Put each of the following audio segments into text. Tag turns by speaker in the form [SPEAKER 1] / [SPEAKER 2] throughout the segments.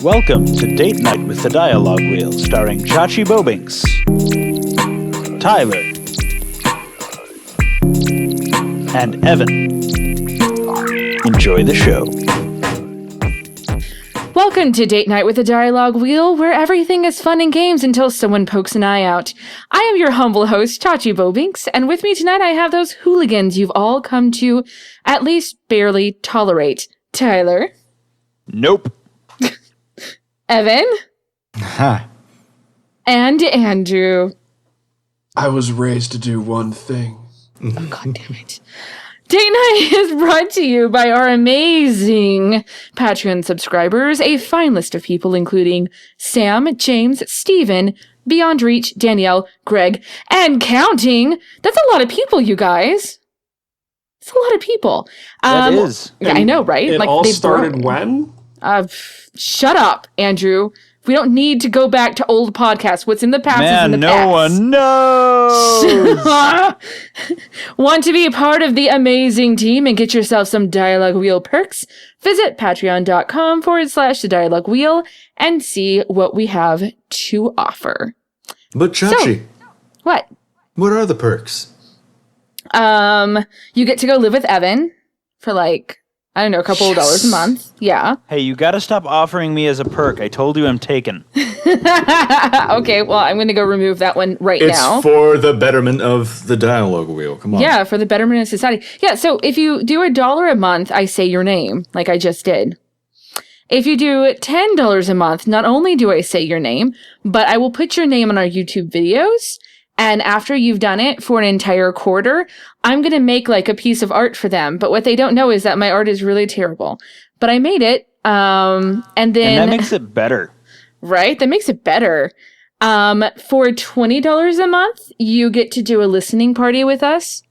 [SPEAKER 1] Welcome to Date Night with the Dialogue Wheel, starring Chachi Bobinks, Tyler, and Evan. Enjoy the show.
[SPEAKER 2] Welcome to Date Night with the Dialogue Wheel, where everything is fun and games until someone pokes an eye out. I am your humble host, Chachi Bobinks, and with me tonight I have those hooligans you've all come to at least barely tolerate. Tyler.
[SPEAKER 1] Nope.
[SPEAKER 2] Evan.
[SPEAKER 3] Ha.
[SPEAKER 2] And Andrew.
[SPEAKER 4] I was raised to do one thing.
[SPEAKER 2] Oh, God damn it. Date Night is brought to you by our amazing Patreon subscribers, a fine list of people including Sam, James, Steven, Beyond Reach, Danielle, Greg, and counting. That's a lot of people, you guys. It's a lot of people.
[SPEAKER 1] That is.
[SPEAKER 2] Yeah, I know, right?
[SPEAKER 4] It all started when?
[SPEAKER 2] Shut up, Andrew. We don't need to go back to old podcasts. What's in the past is in the past.
[SPEAKER 1] Man, no one knows.
[SPEAKER 2] Want to be a part of the amazing team and get yourself some Dialogue Wheel perks? Visit patreon.com/the Dialogue Wheel and see what we have to offer.
[SPEAKER 3] But Chachi,
[SPEAKER 2] What?
[SPEAKER 3] what are the perks?
[SPEAKER 2] You get to go live with Evan for I don't know, a couple of dollars a month. Yeah.
[SPEAKER 1] Hey, you gotta stop offering me as a perk. I told you I'm taken.
[SPEAKER 2] Okay, well, I'm going to go remove that one now.
[SPEAKER 3] It's for the betterment of the dialogue wheel. Come on.
[SPEAKER 2] Yeah, for the betterment of society. Yeah, so if you do $1 a month, I say your name, like I just did. If you do $10 a month, not only do I say your name, but I will put your name on our YouTube videos. And after you've done it for an entire quarter, I'm going to make a piece of art for them. But what they don't know is that my art is really terrible. But I made it. And
[SPEAKER 1] that makes it better.
[SPEAKER 2] Right? That makes it better. For $20 a month, you get to do a listening party with us.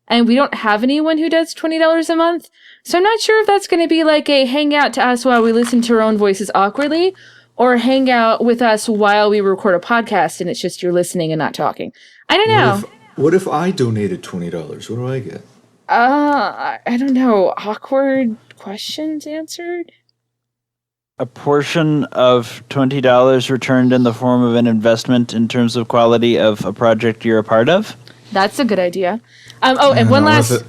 [SPEAKER 2] And we don't have anyone who does $20 a month. So I'm not sure if that's going to be a hangout to us while we listen to our own voices awkwardly, or hang out with us while we record a podcast and it's just you're listening and not talking. I don't know.
[SPEAKER 3] What if I donated $20? What do I get?
[SPEAKER 2] I don't know. Awkward questions answered?
[SPEAKER 1] A portion of $20 returned in the form of an investment in terms of quality of a project you're a part of?
[SPEAKER 2] That's a good idea. And one last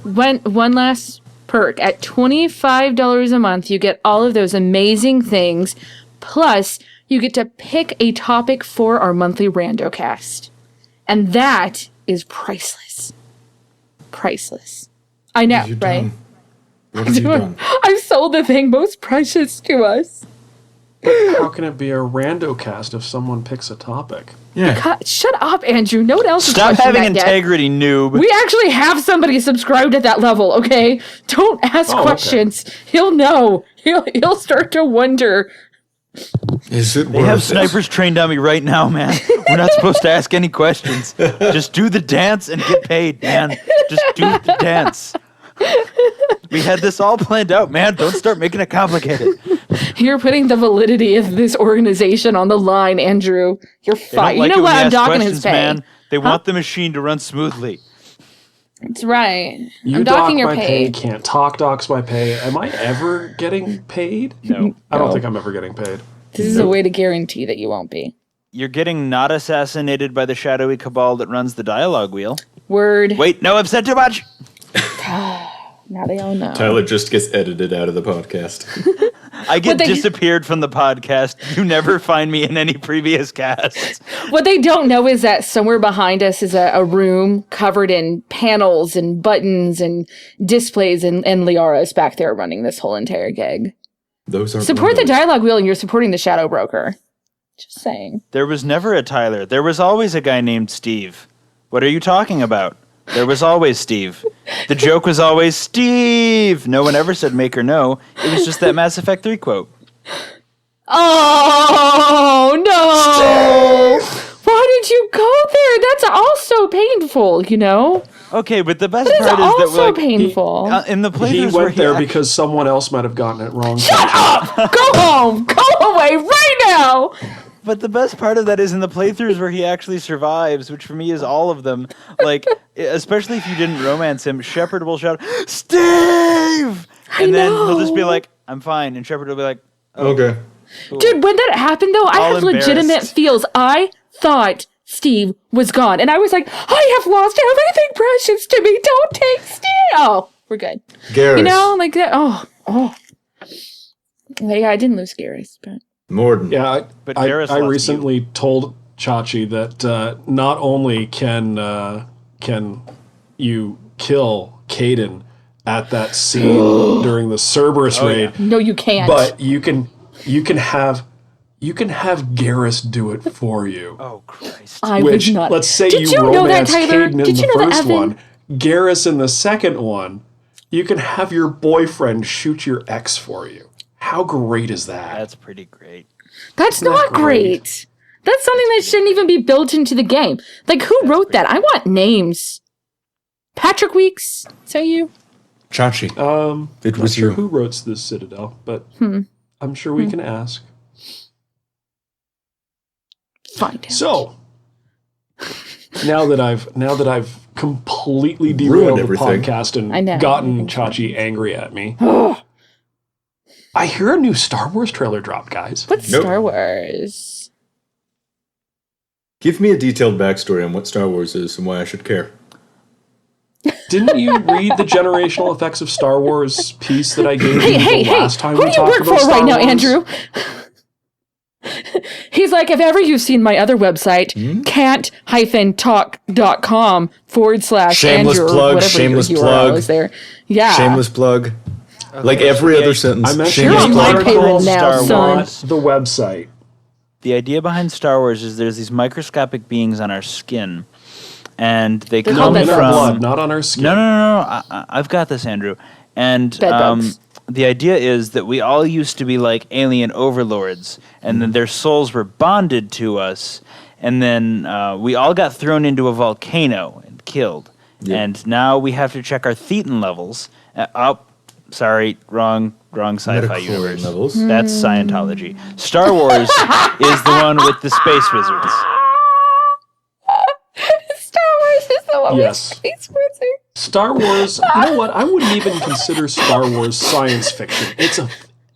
[SPEAKER 2] perk. At $25 a month, you get all of those amazing things. Plus, you get to pick a topic for our monthly Randocast. And that is priceless. Priceless. I know, right?
[SPEAKER 3] What have you done?
[SPEAKER 2] I've sold the thing most precious to us.
[SPEAKER 4] How can it be a Randocast if someone picks a topic?
[SPEAKER 3] Yeah.
[SPEAKER 2] Shut up, Andrew. No one else has
[SPEAKER 1] Stop
[SPEAKER 2] questioned
[SPEAKER 1] having
[SPEAKER 2] that
[SPEAKER 1] integrity,
[SPEAKER 2] yet.
[SPEAKER 1] noob.
[SPEAKER 2] We actually have somebody subscribed at that level, okay? Don't ask questions. Okay. He'll know. He'll start to wonder.
[SPEAKER 3] Is it
[SPEAKER 1] They have snipers trained on me right now, man. We're not supposed to ask any questions. Just do the dance and get paid, man. Just do the dance. We had this all planned out, man. Don't start making it complicated.
[SPEAKER 2] You're putting the validity of this organization on the line, Andrew. You're fine. You know what? I'm docking his pay.
[SPEAKER 1] Man. They want the machine to run smoothly.
[SPEAKER 2] That's right.
[SPEAKER 4] You dock my pay, can't talk docs my pay. Am I ever getting paid?
[SPEAKER 1] No.
[SPEAKER 4] I don't think I'm ever getting paid.
[SPEAKER 2] This is a way to guarantee that you won't be.
[SPEAKER 1] You're getting not assassinated by the shadowy cabal that runs the dialogue wheel.
[SPEAKER 2] Word.
[SPEAKER 1] Wait, no, I've said too much.
[SPEAKER 2] Now they all know.
[SPEAKER 3] Tyler just gets edited out of the podcast.
[SPEAKER 1] I get disappeared from the podcast. You never find me in any previous casts.
[SPEAKER 2] What they don't know is that somewhere behind us is a room covered in panels and buttons and displays, and Liara's back there running this whole entire gig.
[SPEAKER 3] Those are
[SPEAKER 2] Support the dialogue wheel and you're supporting the Shadow Broker. Just saying.
[SPEAKER 1] There was never a Tyler. There was always a guy named Steve. What are you talking about? There was always Steve. The joke was always Steve. No one ever said make or no. It was just that Mass Effect 3 quote.
[SPEAKER 2] Oh, no. Steve! Why did you go there? That's also painful, you know?
[SPEAKER 1] Okay, but the best part is that
[SPEAKER 2] also painful.
[SPEAKER 1] In the playthroughs
[SPEAKER 4] He
[SPEAKER 1] where
[SPEAKER 4] went there because someone else might have gotten it wrong.
[SPEAKER 2] Shut up! Go home! Go away right now!
[SPEAKER 1] But the best part of that is in the playthroughs where he actually survives, which for me is all of them. Especially if you didn't romance him, Shepard will shout, Steve! And then he'll just be like, I'm fine. And Shepard will be like,
[SPEAKER 3] okay.
[SPEAKER 2] Dude, when that happened, though, I
[SPEAKER 1] All
[SPEAKER 2] have legitimate
[SPEAKER 1] embarrassed.
[SPEAKER 2] feels. I thought Steve was gone. And I was like, I have lost everything precious to me. Don't take Steve. Oh, we're good.
[SPEAKER 3] Garrus.
[SPEAKER 2] You know, like that. Oh. Yeah, I didn't lose Garrus, but...
[SPEAKER 3] Morden.
[SPEAKER 4] Yeah,
[SPEAKER 1] But
[SPEAKER 4] I
[SPEAKER 1] Garrus lost
[SPEAKER 4] recently told Chachi that not only can you kill Caden at that scene during the Cerberus raid,
[SPEAKER 2] No, you can't.
[SPEAKER 4] but you can have Garrus do it for you.
[SPEAKER 1] Oh Christ!
[SPEAKER 2] I
[SPEAKER 4] Which,
[SPEAKER 2] would not.
[SPEAKER 4] let's say
[SPEAKER 2] Did
[SPEAKER 4] you
[SPEAKER 2] know that,
[SPEAKER 4] romance
[SPEAKER 2] Tyler?
[SPEAKER 4] Caden in
[SPEAKER 2] Did you
[SPEAKER 4] the
[SPEAKER 2] know that,
[SPEAKER 4] first
[SPEAKER 2] Evan?
[SPEAKER 4] one, Garrus in the second one, you can have your boyfriend shoot your ex for you. How great is that?
[SPEAKER 1] That's pretty great.
[SPEAKER 2] That's not great. That's something that shouldn't even be built into the game. Like, who wrote that? I want names. Patrick Weeks? Is that you?
[SPEAKER 3] Chachi. It
[SPEAKER 4] Not
[SPEAKER 3] was
[SPEAKER 4] sure
[SPEAKER 3] you.
[SPEAKER 4] who wrote this Citadel, but I'm sure we can ask.
[SPEAKER 2] Find out.
[SPEAKER 4] So now that I've completely
[SPEAKER 3] Ruined
[SPEAKER 4] derailed the
[SPEAKER 3] everything.
[SPEAKER 4] podcast and
[SPEAKER 2] I know.
[SPEAKER 4] gotten Chachi angry at me, I hear a new Star Wars trailer dropped, guys.
[SPEAKER 2] What's
[SPEAKER 3] Nope.
[SPEAKER 2] Star Wars?
[SPEAKER 3] Give me a detailed backstory on what Star Wars is and why I should care.
[SPEAKER 4] Didn't you read the generational effects of Star Wars piece that I gave you
[SPEAKER 2] Hey,
[SPEAKER 4] the last time
[SPEAKER 2] who
[SPEAKER 4] we
[SPEAKER 2] do you
[SPEAKER 4] talked
[SPEAKER 2] work
[SPEAKER 4] about
[SPEAKER 2] for
[SPEAKER 4] Star
[SPEAKER 2] right now,
[SPEAKER 4] Wars?
[SPEAKER 2] Andrew? He's like, if ever you've seen my other website, can't-talk.com /
[SPEAKER 3] Shameless
[SPEAKER 2] Andrew, or
[SPEAKER 3] plug,
[SPEAKER 2] whatever
[SPEAKER 3] shameless
[SPEAKER 2] your URL
[SPEAKER 3] plug.
[SPEAKER 2] is there. Yeah.
[SPEAKER 3] Shameless plug. Like every other sentence.
[SPEAKER 4] I mentioned
[SPEAKER 2] You're
[SPEAKER 3] shameless
[SPEAKER 2] on
[SPEAKER 4] the
[SPEAKER 2] my
[SPEAKER 3] plug.
[SPEAKER 2] payroll now,
[SPEAKER 1] Star
[SPEAKER 2] son.
[SPEAKER 1] Wars.
[SPEAKER 4] The website.
[SPEAKER 1] The idea behind Star Wars is there's these microscopic beings on our skin, and they
[SPEAKER 2] They're
[SPEAKER 1] come
[SPEAKER 2] called
[SPEAKER 4] In
[SPEAKER 2] bed
[SPEAKER 4] our
[SPEAKER 1] from
[SPEAKER 4] blood, not on our skin.
[SPEAKER 1] No. I've got this, Andrew. And
[SPEAKER 2] Bed bugs.
[SPEAKER 1] the idea is that we all used to be like alien overlords, and then their souls were bonded to us, and then we all got thrown into a volcano and killed.
[SPEAKER 3] Yeah.
[SPEAKER 1] And now we have to check our thetan levels. Sorry, wrong sci-fi
[SPEAKER 3] Metachlorine
[SPEAKER 1] universe.
[SPEAKER 3] levels.
[SPEAKER 1] That's Scientology. Star Wars is the one with the space wizards.
[SPEAKER 2] Star Wars is the one
[SPEAKER 4] Yes.
[SPEAKER 2] with space wizard.
[SPEAKER 4] Star Wars, you know what? I wouldn't even consider Star Wars science fiction.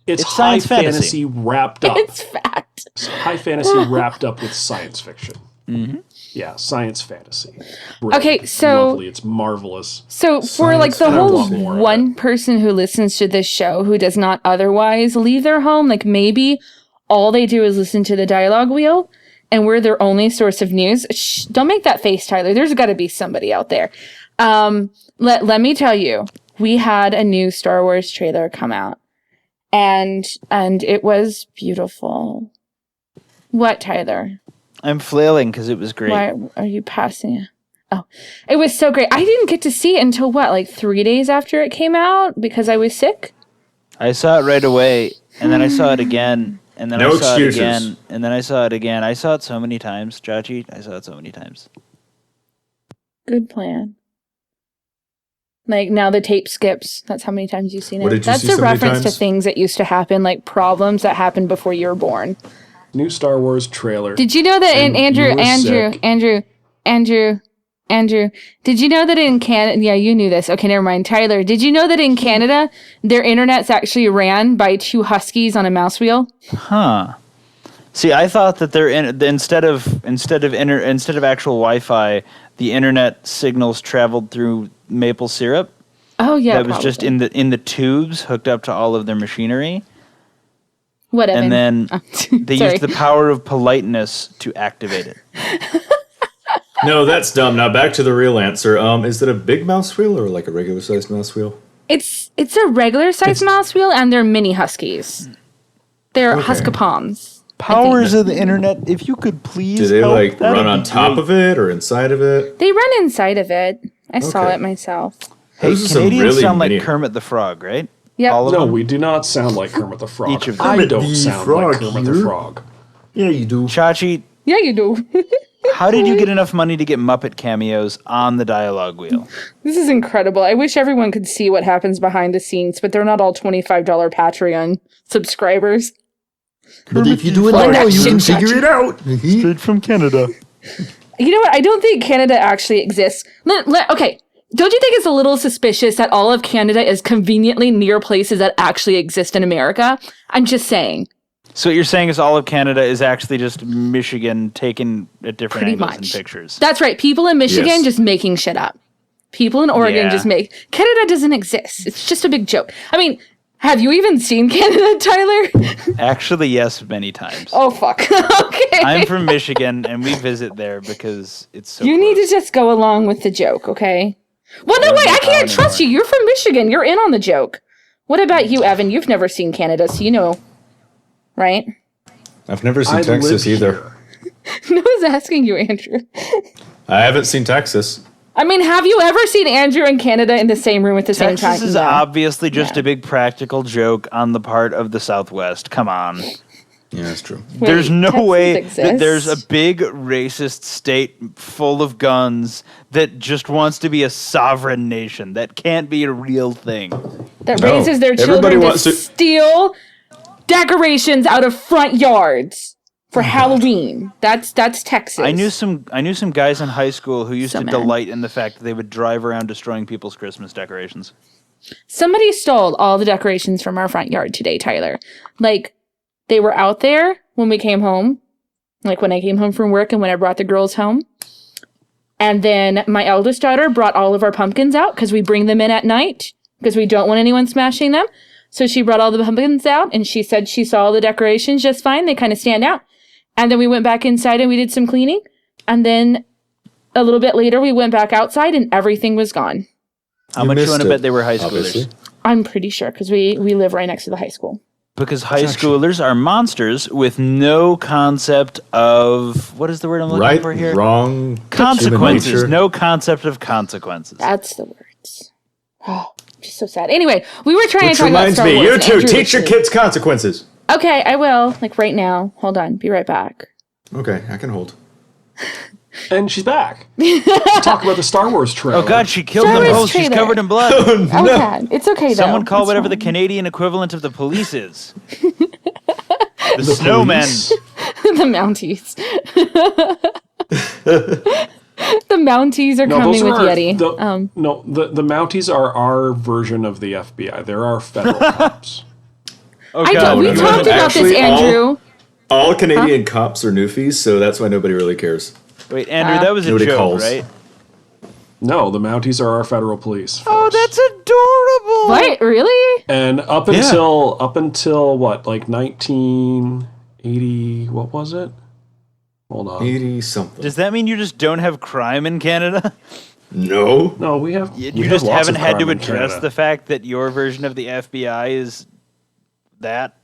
[SPEAKER 4] It's high
[SPEAKER 1] science fantasy.
[SPEAKER 4] fantasy wrapped up.
[SPEAKER 2] It's fact.
[SPEAKER 4] It's high fantasy wrapped up with science fiction. Mm-hmm. Yeah, science fantasy. Brilliant.
[SPEAKER 2] Okay, so-
[SPEAKER 4] lovely. It's marvelous.
[SPEAKER 2] So for like the
[SPEAKER 4] I
[SPEAKER 2] whole
[SPEAKER 4] want more of
[SPEAKER 2] one person who listens to this show who does not otherwise leave their home, like maybe all they do is listen to the dialogue wheel and we're their only source of news. Shh, don't make that face, Tyler. There's got to be somebody out there. Let me tell you, we had a new Star Wars trailer come out and it was beautiful. What, Tyler?
[SPEAKER 1] I'm flailing because it was great.
[SPEAKER 2] Why are you passing it? Oh, it was so great. I didn't get to see it until what, like 3 days after it came out because I was sick?
[SPEAKER 1] I saw it right away, and then I saw it again, and then
[SPEAKER 3] No
[SPEAKER 1] I saw
[SPEAKER 3] excuses.
[SPEAKER 1] it again, and then I saw it again. I saw it so many times, Chachi. I saw it so many times.
[SPEAKER 2] Good plan. Like now the tape skips. That's how many times you've seen it.
[SPEAKER 3] What did you
[SPEAKER 2] That's
[SPEAKER 3] see
[SPEAKER 2] a
[SPEAKER 3] so many
[SPEAKER 2] reference to
[SPEAKER 3] times?
[SPEAKER 2] things that used to happen, like problems that happened before you were born.
[SPEAKER 4] New Star Wars trailer.
[SPEAKER 2] Did you know that in
[SPEAKER 4] And you were sick.
[SPEAKER 2] Andrew, did you know that in Canada, yeah, you knew this. Okay, never mind. Tyler, did you know that in Canada, their internet's actually ran by 2 huskies on a mouse wheel?
[SPEAKER 1] Huh. See, I thought that instead of actual Wi-Fi, the internet signals traveled through maple syrup.
[SPEAKER 2] Oh, yeah,
[SPEAKER 1] That was just
[SPEAKER 2] probably.
[SPEAKER 1] in the tubes hooked up to all of their machinery,
[SPEAKER 2] Whatever.
[SPEAKER 1] and then they
[SPEAKER 2] Sorry.
[SPEAKER 1] used the power of politeness to activate it.
[SPEAKER 3] No, that's dumb. Now back to the real answer. Is it a big mouse wheel or like a regular sized mouse wheel?
[SPEAKER 2] It's a regular size mouse wheel, and they're mini huskies. They're huskapons.
[SPEAKER 1] Powers of the internet, if you could please.
[SPEAKER 3] Do they
[SPEAKER 1] help,
[SPEAKER 3] like
[SPEAKER 1] that'd
[SPEAKER 3] run on
[SPEAKER 1] be
[SPEAKER 3] top
[SPEAKER 1] great.
[SPEAKER 3] of it or inside of it?
[SPEAKER 2] They run inside of it. I saw
[SPEAKER 3] Okay.
[SPEAKER 2] it myself.
[SPEAKER 1] Hey,
[SPEAKER 3] Those are some
[SPEAKER 1] Canadians
[SPEAKER 3] really
[SPEAKER 1] sound like
[SPEAKER 3] mini-
[SPEAKER 1] Kermit the Frog, right?
[SPEAKER 2] Yep.
[SPEAKER 1] All of
[SPEAKER 4] No,
[SPEAKER 1] them?
[SPEAKER 4] we do not sound like Kermit the Frog.
[SPEAKER 1] Each of them.
[SPEAKER 4] I
[SPEAKER 3] Kermit
[SPEAKER 4] don't
[SPEAKER 3] the
[SPEAKER 4] sound
[SPEAKER 3] Frog
[SPEAKER 4] like Kermit the
[SPEAKER 3] here.
[SPEAKER 4] Frog.
[SPEAKER 3] Yeah, you do.
[SPEAKER 1] Chachi,
[SPEAKER 2] Yeah, you do.
[SPEAKER 1] how did you get enough money to get Muppet cameos on the dialogue wheel?
[SPEAKER 2] This is incredible. I wish everyone could see what happens behind the scenes, but they're not all $25 Patreon subscribers.
[SPEAKER 3] But if you do it
[SPEAKER 2] Fly
[SPEAKER 3] now,
[SPEAKER 2] that
[SPEAKER 3] you
[SPEAKER 2] shit,
[SPEAKER 3] can figure
[SPEAKER 2] Chachi.
[SPEAKER 3] it out.
[SPEAKER 1] Straight from Canada.
[SPEAKER 2] You know what? I don't think Canada actually exists. Okay. Don't you think it's a little suspicious that all of Canada is conveniently near places that actually exist in America? I'm just saying.
[SPEAKER 1] So what you're saying is all of Canada is actually just Michigan taken at different
[SPEAKER 2] Pretty
[SPEAKER 1] angles
[SPEAKER 2] much.
[SPEAKER 1] in pictures.
[SPEAKER 2] That's right. People in Michigan
[SPEAKER 3] Yes.
[SPEAKER 2] just making shit up. People in Oregon
[SPEAKER 1] Yeah.
[SPEAKER 2] just make... Canada doesn't exist. It's just a big joke. I mean, have you even seen Canada, Tyler?
[SPEAKER 1] Actually, yes, many times.
[SPEAKER 2] Oh, fuck. Okay.
[SPEAKER 1] I'm from Michigan, and we visit there because it's so
[SPEAKER 2] You need
[SPEAKER 1] close.
[SPEAKER 2] to just go along with the joke, okay? Well, no,
[SPEAKER 1] don't
[SPEAKER 2] wait.
[SPEAKER 1] know
[SPEAKER 2] I can't
[SPEAKER 1] how
[SPEAKER 2] trust you. You're from Michigan. You're in on the joke. What about you, Evan? You've never seen Canada, so you know, right?
[SPEAKER 3] I've never seen
[SPEAKER 4] I
[SPEAKER 3] Texas
[SPEAKER 4] live
[SPEAKER 3] either.
[SPEAKER 4] here.
[SPEAKER 2] No one's asking you, Andrew.
[SPEAKER 3] I haven't seen Texas.
[SPEAKER 2] I mean, have you ever seen Andrew and Canada in the same room at the same time?
[SPEAKER 1] Texas is
[SPEAKER 2] No.
[SPEAKER 1] obviously just
[SPEAKER 2] Yeah.
[SPEAKER 1] a big practical joke on the part of the Southwest. Come on.
[SPEAKER 3] Yeah, that's true.
[SPEAKER 2] Wait,
[SPEAKER 1] There's no
[SPEAKER 2] Texas
[SPEAKER 1] way that
[SPEAKER 2] exists?
[SPEAKER 1] there's a big racist state full of guns that just wants to be a sovereign nation. That can't be a real thing.
[SPEAKER 2] that
[SPEAKER 3] No.
[SPEAKER 2] raises their
[SPEAKER 3] Everybody
[SPEAKER 2] children to
[SPEAKER 3] wants to-
[SPEAKER 2] steal decorations out of front yards for Halloween. That's Texas.
[SPEAKER 1] I knew some guys in high school who used
[SPEAKER 2] So
[SPEAKER 1] to
[SPEAKER 2] mad.
[SPEAKER 1] delight in the fact that they would drive around destroying people's Christmas decorations.
[SPEAKER 2] Somebody stole all the decorations from our front yard today, Tyler. Like, they were out there when we came home, like when I came home from work and when I brought the girls home. And then my eldest daughter brought all of our pumpkins out because we bring them in at night because we don't want anyone smashing them. So she brought all the pumpkins out and she said she saw all the decorations just fine. They kind of stand out. And then we went back inside and we did some cleaning. And then a little bit later, we went back outside and everything was gone.
[SPEAKER 1] How much you want to bet they were high schoolers?
[SPEAKER 3] Obviously.
[SPEAKER 2] I'm pretty sure because we live right next to the high school.
[SPEAKER 1] Because high schoolers are monsters with no concept of what is the word I'm looking
[SPEAKER 3] Right,
[SPEAKER 1] for here?
[SPEAKER 3] wrong.
[SPEAKER 1] Consequences.
[SPEAKER 3] human nature.
[SPEAKER 1] No concept of consequences.
[SPEAKER 2] That's the words. Oh, just so sad. Anyway, we were trying
[SPEAKER 3] Which
[SPEAKER 2] to talk about
[SPEAKER 3] reminds
[SPEAKER 2] Star
[SPEAKER 3] me,
[SPEAKER 2] Wars.
[SPEAKER 3] you
[SPEAKER 2] and
[SPEAKER 3] two,
[SPEAKER 2] Andrew
[SPEAKER 3] teach your
[SPEAKER 2] was-
[SPEAKER 3] kids consequences.
[SPEAKER 2] Okay, I will. Like right now. Hold on. Be right back.
[SPEAKER 3] Okay, I can hold.
[SPEAKER 4] And she's back. Talk about the Star Wars trailer.
[SPEAKER 1] Oh God, she killed
[SPEAKER 2] Star
[SPEAKER 1] them
[SPEAKER 2] Wars
[SPEAKER 1] both. She's
[SPEAKER 2] trailer.
[SPEAKER 1] covered in blood.
[SPEAKER 2] Oh, God. It's okay, though.
[SPEAKER 1] Someone call
[SPEAKER 2] It's
[SPEAKER 1] whatever the
[SPEAKER 2] fine.
[SPEAKER 1] Canadian equivalent of the police is. The snowmen.
[SPEAKER 2] The Mounties. The Mounties are coming with Yeti.
[SPEAKER 4] The Mounties are our version of the FBI. They're our federal cops.
[SPEAKER 1] Oh
[SPEAKER 2] we
[SPEAKER 1] God,
[SPEAKER 3] no, no.
[SPEAKER 2] talked about this,
[SPEAKER 3] Actually,
[SPEAKER 2] Andrew.
[SPEAKER 3] All Canadian cops are newfies, so that's why nobody really cares.
[SPEAKER 1] Wait, Andrew, that was a
[SPEAKER 3] Nobody
[SPEAKER 1] joke,
[SPEAKER 3] calls.
[SPEAKER 1] right?
[SPEAKER 4] No, the Mounties are our federal police.
[SPEAKER 1] Oh,
[SPEAKER 4] force.
[SPEAKER 1] that's adorable.
[SPEAKER 2] What? Really?
[SPEAKER 4] And up until what, like 1980? What was it? Hold on.
[SPEAKER 3] 80 something.
[SPEAKER 1] Does that mean you just don't have crime in Canada?
[SPEAKER 3] No.
[SPEAKER 4] No, we have.
[SPEAKER 1] You
[SPEAKER 4] we have
[SPEAKER 1] just
[SPEAKER 4] lots
[SPEAKER 1] haven't
[SPEAKER 4] of
[SPEAKER 1] had to
[SPEAKER 4] crime in
[SPEAKER 1] address
[SPEAKER 4] Canada.
[SPEAKER 1] the fact that your version of the FBI is that.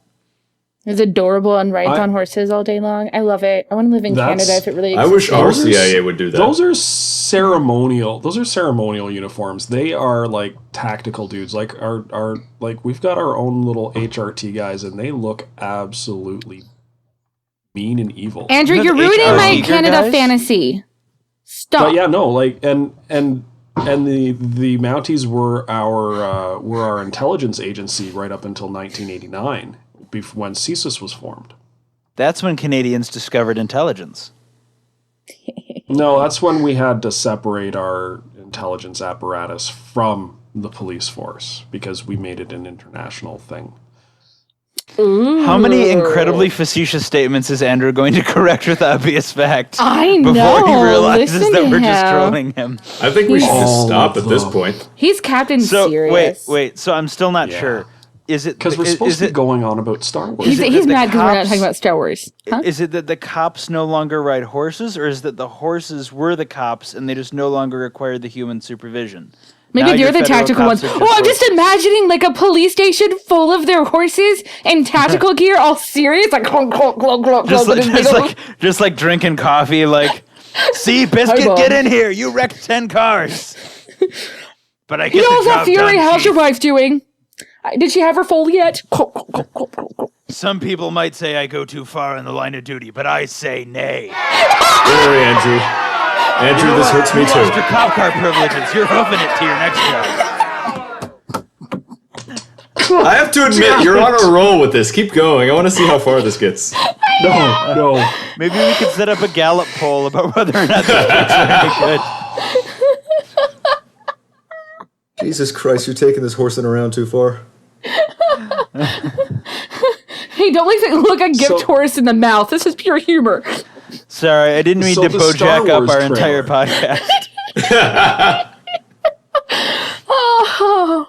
[SPEAKER 2] It's adorable and rides
[SPEAKER 4] I-
[SPEAKER 2] on horses all day long. I love it. I want to live in
[SPEAKER 4] That's-
[SPEAKER 2] Canada if it really
[SPEAKER 3] I
[SPEAKER 2] exists.
[SPEAKER 3] wish our
[SPEAKER 4] Those are
[SPEAKER 3] CIA would do that.
[SPEAKER 4] Those are ceremonial. Those are ceremonial uniforms. They are like tactical dudes. Like our like we've got our own little HRT guys, and they look absolutely mean and evil.
[SPEAKER 2] Andrew,
[SPEAKER 1] You
[SPEAKER 2] you're
[SPEAKER 1] have
[SPEAKER 2] ruining
[SPEAKER 1] HR
[SPEAKER 2] my
[SPEAKER 1] eager
[SPEAKER 2] Canada
[SPEAKER 1] guys?
[SPEAKER 2] fantasy. Stop.
[SPEAKER 4] But yeah, no, like and the Mounties were our intelligence agency right up until 1989, when CSIS was formed.
[SPEAKER 1] That's when Canadians discovered intelligence.
[SPEAKER 4] No, that's when we had to separate our intelligence apparatus from the police force because we made it an international thing.
[SPEAKER 1] How many incredibly facetious statements is Andrew going to correct with obvious fact
[SPEAKER 2] I
[SPEAKER 1] before
[SPEAKER 2] know.
[SPEAKER 1] he realizes
[SPEAKER 2] Listen
[SPEAKER 1] that
[SPEAKER 2] to
[SPEAKER 1] we're just
[SPEAKER 2] him.
[SPEAKER 1] trolling him?
[SPEAKER 3] I think we should just
[SPEAKER 4] All
[SPEAKER 3] stop
[SPEAKER 4] of
[SPEAKER 3] at this
[SPEAKER 4] them.
[SPEAKER 3] point.
[SPEAKER 2] He's Captain
[SPEAKER 1] So
[SPEAKER 2] Serious.
[SPEAKER 1] wait. So I'm still not
[SPEAKER 4] Yeah.
[SPEAKER 1] sure. Is it
[SPEAKER 4] Because we're
[SPEAKER 1] is
[SPEAKER 4] supposed to be
[SPEAKER 1] it
[SPEAKER 4] going on about Star Wars.
[SPEAKER 2] He's,
[SPEAKER 1] it
[SPEAKER 2] he's
[SPEAKER 1] that the
[SPEAKER 2] mad because we're not
[SPEAKER 1] cops-
[SPEAKER 2] talking about Star Wars. Huh?
[SPEAKER 1] is it that the cops no longer ride horses, or is that the horses were the cops and they just no longer require the human supervision?
[SPEAKER 2] Maybe
[SPEAKER 1] Now
[SPEAKER 2] they're
[SPEAKER 1] your
[SPEAKER 2] the
[SPEAKER 1] federal
[SPEAKER 2] tactical
[SPEAKER 1] cops
[SPEAKER 2] ones.
[SPEAKER 1] are
[SPEAKER 2] Oh, I'm
[SPEAKER 1] like-
[SPEAKER 2] just imagining like a police station full of their horses and tactical gear, all serious, like clunk, clunk, clunk, clunk,
[SPEAKER 1] just
[SPEAKER 2] clunk,
[SPEAKER 1] like,
[SPEAKER 2] with his
[SPEAKER 1] just
[SPEAKER 2] big
[SPEAKER 1] like just like drinking coffee. Like, see, Biscuit,
[SPEAKER 2] Bob.
[SPEAKER 1] get in here. You wrecked 10 cars. But I get
[SPEAKER 2] You
[SPEAKER 1] the
[SPEAKER 2] know,
[SPEAKER 1] job
[SPEAKER 2] Fury,
[SPEAKER 1] done,
[SPEAKER 2] how's
[SPEAKER 1] Chief.
[SPEAKER 2] your wife doing? Did she have her foal yet?
[SPEAKER 1] Some people might say I go too far in the line of duty, but I say nay.
[SPEAKER 3] Don't worry, Andrew. Andrew, this hurts me
[SPEAKER 1] You lost your
[SPEAKER 3] too.
[SPEAKER 1] cop car privileges. You're hoofing it to your next job.
[SPEAKER 3] I have to admit, you're on a roll with this. Keep going. I want to see how far this gets.
[SPEAKER 4] No.
[SPEAKER 1] Maybe we could set up a Gallup poll about whether or not this jokes are any good.
[SPEAKER 3] Jesus Christ, you're taking this horsing around too far.
[SPEAKER 2] Hey, don't look a gift horse in the mouth. This is pure humor.
[SPEAKER 1] Sorry, I didn't mean
[SPEAKER 4] So
[SPEAKER 1] to
[SPEAKER 4] the Star
[SPEAKER 1] Bojack up
[SPEAKER 4] Wars
[SPEAKER 1] our
[SPEAKER 4] trailer.
[SPEAKER 1] entire podcast.
[SPEAKER 2] Oh,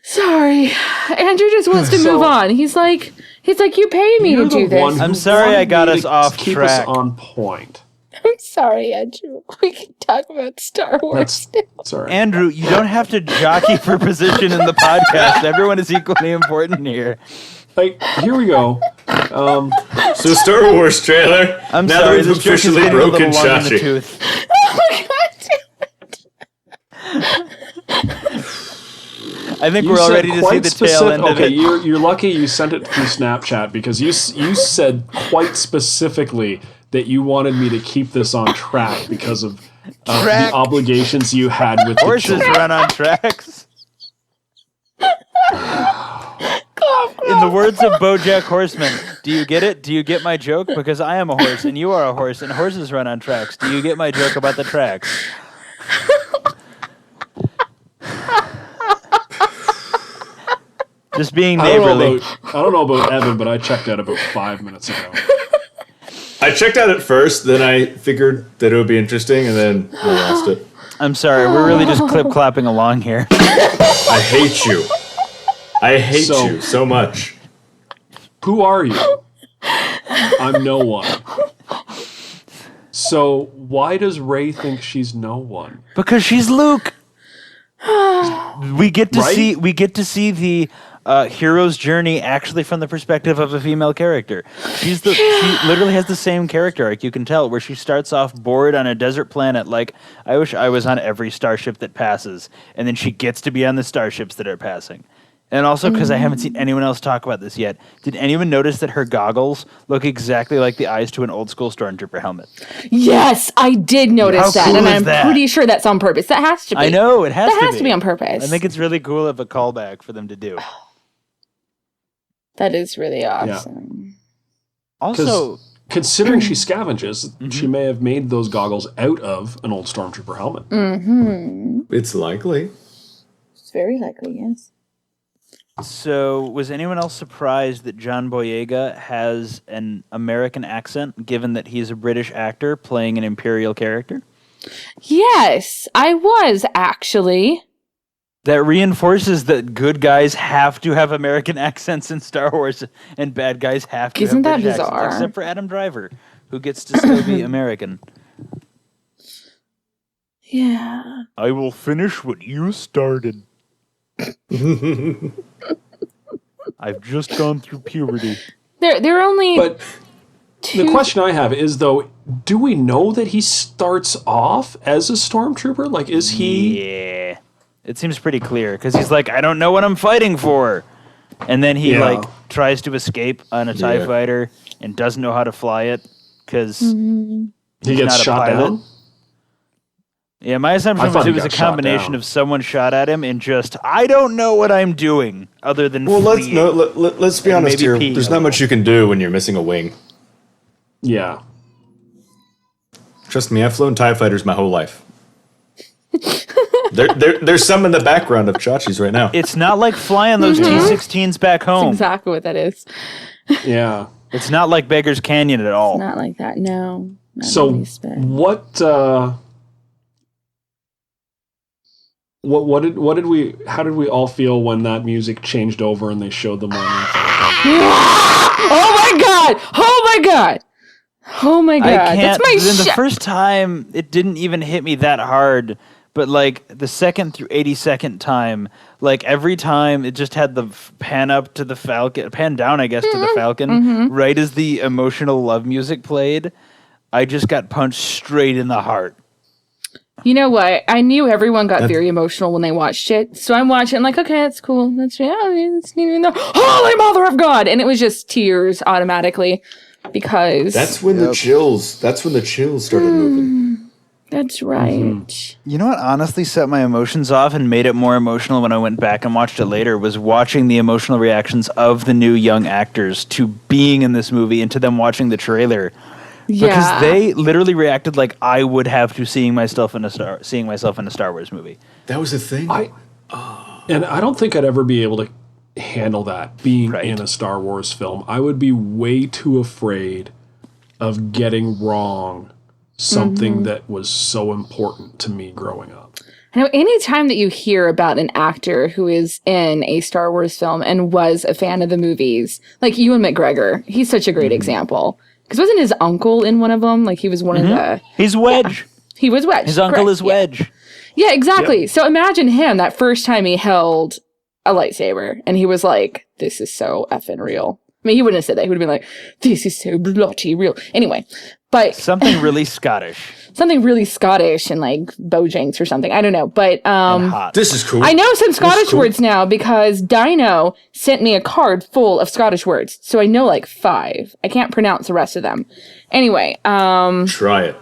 [SPEAKER 2] sorry. Andrew just wants to move on. He's like, you pay me
[SPEAKER 4] You're
[SPEAKER 2] to do
[SPEAKER 4] the one
[SPEAKER 2] this.
[SPEAKER 4] who
[SPEAKER 1] I'm sorry I
[SPEAKER 4] wanted
[SPEAKER 1] got
[SPEAKER 4] me
[SPEAKER 1] us
[SPEAKER 4] to
[SPEAKER 1] off
[SPEAKER 4] keep
[SPEAKER 1] track.
[SPEAKER 4] us on point.
[SPEAKER 2] I'm sorry, Andrew. We can talk about Star Wars.
[SPEAKER 4] That's all right.
[SPEAKER 1] Andrew, you don't have to jockey for position in the podcast. Everyone is equally important here.
[SPEAKER 4] Like, here we go.
[SPEAKER 3] So Star Wars trailer.
[SPEAKER 1] I'm
[SPEAKER 3] now
[SPEAKER 1] sorry,
[SPEAKER 3] that we've
[SPEAKER 1] this joke is
[SPEAKER 3] officially
[SPEAKER 1] getting a little
[SPEAKER 3] broken
[SPEAKER 1] long in the
[SPEAKER 3] Chachi.
[SPEAKER 1] tooth. I think we're all
[SPEAKER 4] said
[SPEAKER 1] ready to see
[SPEAKER 4] quite
[SPEAKER 1] the tail end of
[SPEAKER 4] Okay,
[SPEAKER 1] it.
[SPEAKER 4] you're lucky you sent it through Snapchat because you said quite specifically that you wanted me to keep this on track because of the obligations you had with the
[SPEAKER 1] Horses
[SPEAKER 4] children.
[SPEAKER 1] run on tracks. In the words of BoJack Horseman, do you get it? Do you get my joke? Because I am a horse and you are a horse and horses run on tracks. Do you get my joke about the tracks? Just being neighborly.
[SPEAKER 4] I don't know about Evan, but I checked out about 5 minutes ago.
[SPEAKER 3] I checked out at first, then I figured that it would be interesting, and then I lost it.
[SPEAKER 1] I'm sorry, we're really just clip-clapping along here.
[SPEAKER 3] I hate you. I hate
[SPEAKER 4] So-
[SPEAKER 3] you so much.
[SPEAKER 4] Who are you? I'm no one. So why does Rey think she's no one?
[SPEAKER 1] Because she's Luke. We get to
[SPEAKER 4] Right?
[SPEAKER 1] see the hero's journey actually from the perspective of a female character. She literally has the same character arc, you can tell, where she starts off bored on a desert planet like, I wish I was on every starship that passes, and then she gets to be on the starships that are passing. And also, because I haven't seen anyone else talk about this yet, did anyone notice that her goggles look exactly like the eyes to an old school stormtrooper helmet?
[SPEAKER 2] Yes, I did notice
[SPEAKER 1] How
[SPEAKER 2] that,
[SPEAKER 1] cool
[SPEAKER 2] and
[SPEAKER 1] is
[SPEAKER 2] I'm
[SPEAKER 1] that?
[SPEAKER 2] pretty sure that's on purpose. That has to be.
[SPEAKER 1] I know, it has
[SPEAKER 2] That
[SPEAKER 1] to
[SPEAKER 2] has
[SPEAKER 1] be.
[SPEAKER 2] to be on purpose.
[SPEAKER 1] I think it's really cool of a callback for them to do.
[SPEAKER 2] That is really awesome.
[SPEAKER 1] Also,
[SPEAKER 4] Considering she scavenges, she may have made those goggles out of an old stormtrooper helmet.
[SPEAKER 2] Mm-hmm.
[SPEAKER 3] It's likely.
[SPEAKER 2] It's very likely, yes.
[SPEAKER 1] so was anyone else surprised that John Boyega has an American accent, given that he's a British actor playing an Imperial character?
[SPEAKER 2] Yes, I was actually.
[SPEAKER 1] That reinforces that good guys have to have American accents in Star Wars, and bad guys have to
[SPEAKER 2] Isn't
[SPEAKER 1] have
[SPEAKER 2] that
[SPEAKER 1] British
[SPEAKER 2] bizarre?
[SPEAKER 1] accents, except for Adam Driver, who gets to still be American.
[SPEAKER 2] Yeah.
[SPEAKER 1] I will finish what you started. I've just gone through puberty.
[SPEAKER 2] There are only
[SPEAKER 4] But
[SPEAKER 2] two.
[SPEAKER 4] the question I have is, though, do we know that he starts off as a stormtrooper? Like, is he...
[SPEAKER 1] Yeah. It seems pretty clear, because he's like, I don't know what I'm fighting for. And then he,
[SPEAKER 4] Yeah.
[SPEAKER 1] tries to escape on a TIE
[SPEAKER 3] Yeah.
[SPEAKER 1] fighter and doesn't know how to fly it, because
[SPEAKER 2] Mm-hmm.
[SPEAKER 4] He gets
[SPEAKER 1] not a
[SPEAKER 4] shot
[SPEAKER 1] pilot.
[SPEAKER 4] down?
[SPEAKER 1] Yeah, my assumption
[SPEAKER 4] I
[SPEAKER 1] was
[SPEAKER 4] thought
[SPEAKER 1] it
[SPEAKER 4] he
[SPEAKER 1] was a
[SPEAKER 4] got shot
[SPEAKER 1] combination
[SPEAKER 4] down.
[SPEAKER 1] of someone shot at him and just, I don't know what I'm doing, other than
[SPEAKER 3] Well,
[SPEAKER 1] fleeing.
[SPEAKER 3] let's be
[SPEAKER 1] And
[SPEAKER 3] honest
[SPEAKER 1] maybe
[SPEAKER 3] here.
[SPEAKER 1] pee
[SPEAKER 3] There's
[SPEAKER 1] a
[SPEAKER 3] not
[SPEAKER 1] little.
[SPEAKER 3] much you can do when you're missing a wing.
[SPEAKER 4] Yeah.
[SPEAKER 3] Trust me, I've flown TIE fighters my whole life. There's some in the background of Chachi's right now.
[SPEAKER 1] It's not like flying those T-16s back home.
[SPEAKER 2] Exactly what that is.
[SPEAKER 4] Yeah.
[SPEAKER 1] It's not like Beggar's Canyon at all.
[SPEAKER 2] Not like that. No. Not
[SPEAKER 4] So,
[SPEAKER 2] in the least bit.
[SPEAKER 4] what did we... How did we all feel when that music changed over and they showed them on...
[SPEAKER 2] Oh my god! Oh my god! Oh my god!
[SPEAKER 1] I can't.
[SPEAKER 2] That's
[SPEAKER 1] Then
[SPEAKER 2] my
[SPEAKER 1] the first time, it didn't even hit me that hard. But the second through 82nd time, every time it just had the pan up to the Falcon, pan down, I guess, to the Falcon, right as the emotional love music played. I just got punched straight in the heart.
[SPEAKER 2] You know what? I knew everyone got very emotional when they watched it. So I'm watching, like, okay, that's cool. That's it's neat. Holy Mother of God! And it was just tears automatically because
[SPEAKER 3] That's when the chills. That's when the chills started moving.
[SPEAKER 2] that's right.
[SPEAKER 1] You know what honestly set my emotions off and made it more emotional when I went back and watched it later was watching the emotional reactions of the new young actors to being in this movie and to them watching the trailer.
[SPEAKER 2] Yeah.
[SPEAKER 1] Because they literally reacted like I would have to seeing myself in a Star Wars movie.
[SPEAKER 3] That was the thing.
[SPEAKER 4] And I don't think I'd ever be able to handle that being
[SPEAKER 1] Right.
[SPEAKER 4] in a Star Wars film. I would be way too afraid of getting wrong something that was so important to me growing up.
[SPEAKER 2] I know anytime that you hear about an actor who is in a Star Wars film and was a fan of the movies, like Ewan McGregor, he's such a great example. Because wasn't his uncle in one of them? Like he was one of the...
[SPEAKER 1] He's Wedge.
[SPEAKER 2] He was Wedge.
[SPEAKER 1] His uncle
[SPEAKER 2] correct,
[SPEAKER 1] is Wedge.
[SPEAKER 2] Yeah, exactly. So imagine him that first time he held a lightsaber and he was like, this is so effing real. I mean, he wouldn't have said that. He would have been like, this is so bloody real. Anyway, but
[SPEAKER 1] Something really Scottish
[SPEAKER 2] something really Scottish and like Bojangles or something. I don't know. But
[SPEAKER 1] and hot.
[SPEAKER 3] This is cool.
[SPEAKER 2] I know some Scottish words now because Dino sent me a card full of Scottish words. So I know like 5. I can't pronounce the rest of them. Anyway,
[SPEAKER 3] Try it.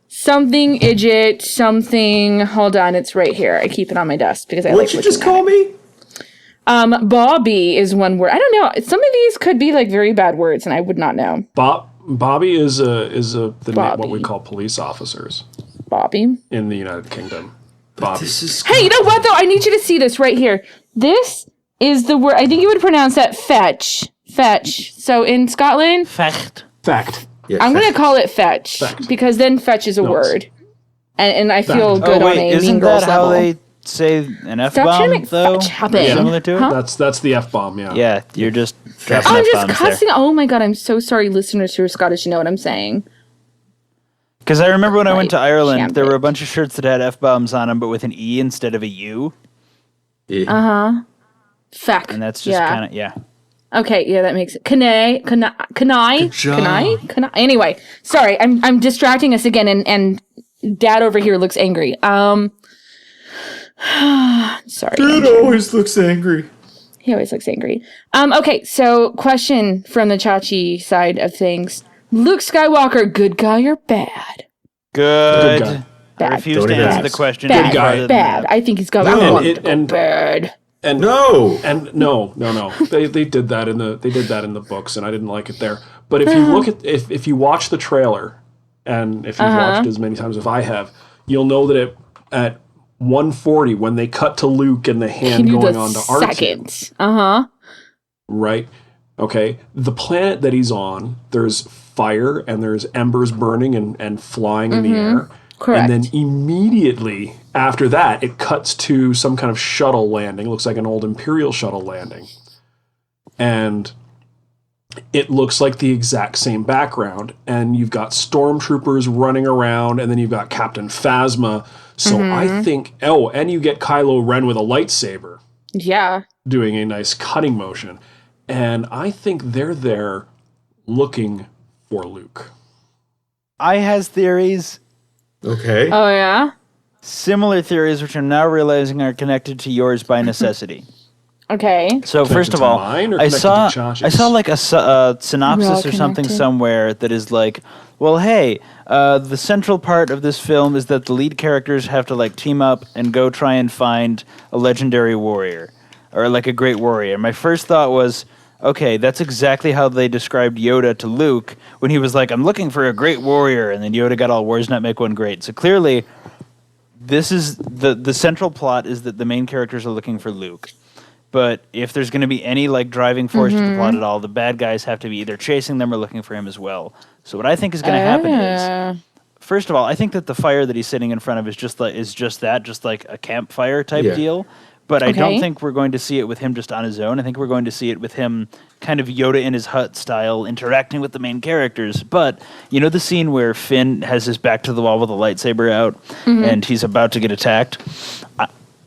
[SPEAKER 2] something idjit, something. Hold on, it's right here. I keep it on my desk because I
[SPEAKER 3] What'd
[SPEAKER 2] like
[SPEAKER 3] you just
[SPEAKER 2] looking at
[SPEAKER 3] call
[SPEAKER 2] it.
[SPEAKER 3] me?
[SPEAKER 2] Bobby is one word. I don't know. Some of these could be like very bad words, and I would not know.
[SPEAKER 4] Bobby is
[SPEAKER 2] Bobby.
[SPEAKER 4] what we call police officers
[SPEAKER 2] Bobby.
[SPEAKER 4] in the United Kingdom. Bobby.
[SPEAKER 3] This is
[SPEAKER 2] Hey, you know what though? I need you to see this right here. This is the word. I think you would pronounce that fetch. Fetch. So in Scotland,
[SPEAKER 1] Fecht.
[SPEAKER 4] Fact.
[SPEAKER 3] Yeah,
[SPEAKER 2] I'm gonna call it fetch
[SPEAKER 4] Fact.
[SPEAKER 2] because then fetch is a
[SPEAKER 4] No, it's-
[SPEAKER 2] word, and I feel
[SPEAKER 4] Fact.
[SPEAKER 2] good
[SPEAKER 1] Oh
[SPEAKER 2] on
[SPEAKER 1] wait,
[SPEAKER 2] a
[SPEAKER 1] isn't
[SPEAKER 2] Mean
[SPEAKER 1] that
[SPEAKER 2] Girls
[SPEAKER 1] how
[SPEAKER 2] level.
[SPEAKER 1] they say an F
[SPEAKER 2] Stop trying to
[SPEAKER 1] bomb
[SPEAKER 2] make
[SPEAKER 1] though?
[SPEAKER 2] fetch happen.
[SPEAKER 1] Similar to it.
[SPEAKER 2] Huh?
[SPEAKER 4] That's the F-bomb, yeah.
[SPEAKER 1] Yeah, you're just dropping
[SPEAKER 2] I'm
[SPEAKER 1] F
[SPEAKER 2] just
[SPEAKER 1] bombs
[SPEAKER 2] cussing.
[SPEAKER 1] there.
[SPEAKER 2] Oh my god, I'm so sorry, listeners who are Scottish. You know what I'm saying?
[SPEAKER 1] Because I remember when I went to
[SPEAKER 2] Like,
[SPEAKER 1] Ireland, there were a
[SPEAKER 2] champagne.
[SPEAKER 1] bunch of shirts that had F bombs on them, but with an E instead of a U,
[SPEAKER 3] Yeah.
[SPEAKER 2] Feck.
[SPEAKER 1] and that's just kind of yeah.
[SPEAKER 2] Okay, yeah, that makes it. Can I?
[SPEAKER 3] job.
[SPEAKER 2] Anyway, sorry, I'm distracting us again, and Dad over here looks angry. Sorry.
[SPEAKER 3] Dude always looks angry.
[SPEAKER 2] He always looks angry. Okay, so question from the Chachi side of things: Luke Skywalker, good guy or bad?
[SPEAKER 1] Good.
[SPEAKER 4] guy.
[SPEAKER 1] I
[SPEAKER 2] Bad.
[SPEAKER 1] refuse
[SPEAKER 3] Don't
[SPEAKER 1] to
[SPEAKER 3] even
[SPEAKER 1] answer the
[SPEAKER 3] ask.
[SPEAKER 1] question.
[SPEAKER 2] Bad.
[SPEAKER 1] any farther than
[SPEAKER 2] Bad.
[SPEAKER 1] that.
[SPEAKER 2] I think he's got.
[SPEAKER 3] No,
[SPEAKER 2] I want
[SPEAKER 4] and-
[SPEAKER 2] him to go
[SPEAKER 4] and-
[SPEAKER 2] bad.
[SPEAKER 4] And
[SPEAKER 3] No.
[SPEAKER 4] And no. They did that in the books, and I didn't like it there. But if you look at if you watch the trailer, and if you've watched it as many times as I have, you'll know that at 140 when they cut to Luke and the
[SPEAKER 2] He
[SPEAKER 4] hand
[SPEAKER 2] knew
[SPEAKER 4] going
[SPEAKER 2] the
[SPEAKER 4] on to R2,
[SPEAKER 2] second.
[SPEAKER 4] right? Okay, the planet that he's on, there's fire and there's embers burning and flying in the air.
[SPEAKER 2] Correct.
[SPEAKER 4] And then immediately after that, it cuts to some kind of shuttle landing. It looks like an old Imperial shuttle landing. And it looks like the exact same background. And you've got stormtroopers running around, and then you've got Captain Phasma. So I think, and you get Kylo Ren with a lightsaber
[SPEAKER 2] Yeah.
[SPEAKER 4] doing a nice cutting motion. And I think they're there looking for Luke.
[SPEAKER 1] I has theories,
[SPEAKER 3] Okay.
[SPEAKER 2] Oh yeah.
[SPEAKER 1] similar theories, which I'm now realizing are connected to yours by necessity.
[SPEAKER 2] Okay.
[SPEAKER 1] So first of
[SPEAKER 4] to
[SPEAKER 1] all,
[SPEAKER 4] mine or
[SPEAKER 1] I
[SPEAKER 4] connected
[SPEAKER 1] saw
[SPEAKER 4] to Chachi's?
[SPEAKER 1] I saw like a synopsis
[SPEAKER 2] We're all
[SPEAKER 1] or something
[SPEAKER 2] connected.
[SPEAKER 1] somewhere that is like, well, hey, the central part of this film is that the lead characters have to like team up and go try and find a legendary warrior or like a great warrior. My first thought was, okay, that's exactly how they described Yoda to Luke when he was like, I'm looking for a great warrior, and then Yoda got all wars not make one great. So clearly, this is the central plot is that the main characters are looking for Luke. But if there's going to be any like driving force to the plot at all, the bad guys have to be either chasing them or looking for him as well. So what I think is going to happen is, first of all, I think that the fire that he's sitting in front of is just like a campfire type
[SPEAKER 3] Yeah.
[SPEAKER 1] deal. But I don't
[SPEAKER 2] Okay.
[SPEAKER 1] think we're going to see it with him just on his own. I think we're going to see it with him kind of Yoda in his hut style interacting with the main characters. But you know the scene where Finn has his back to the wall with a lightsaber out and he's about to get attacked?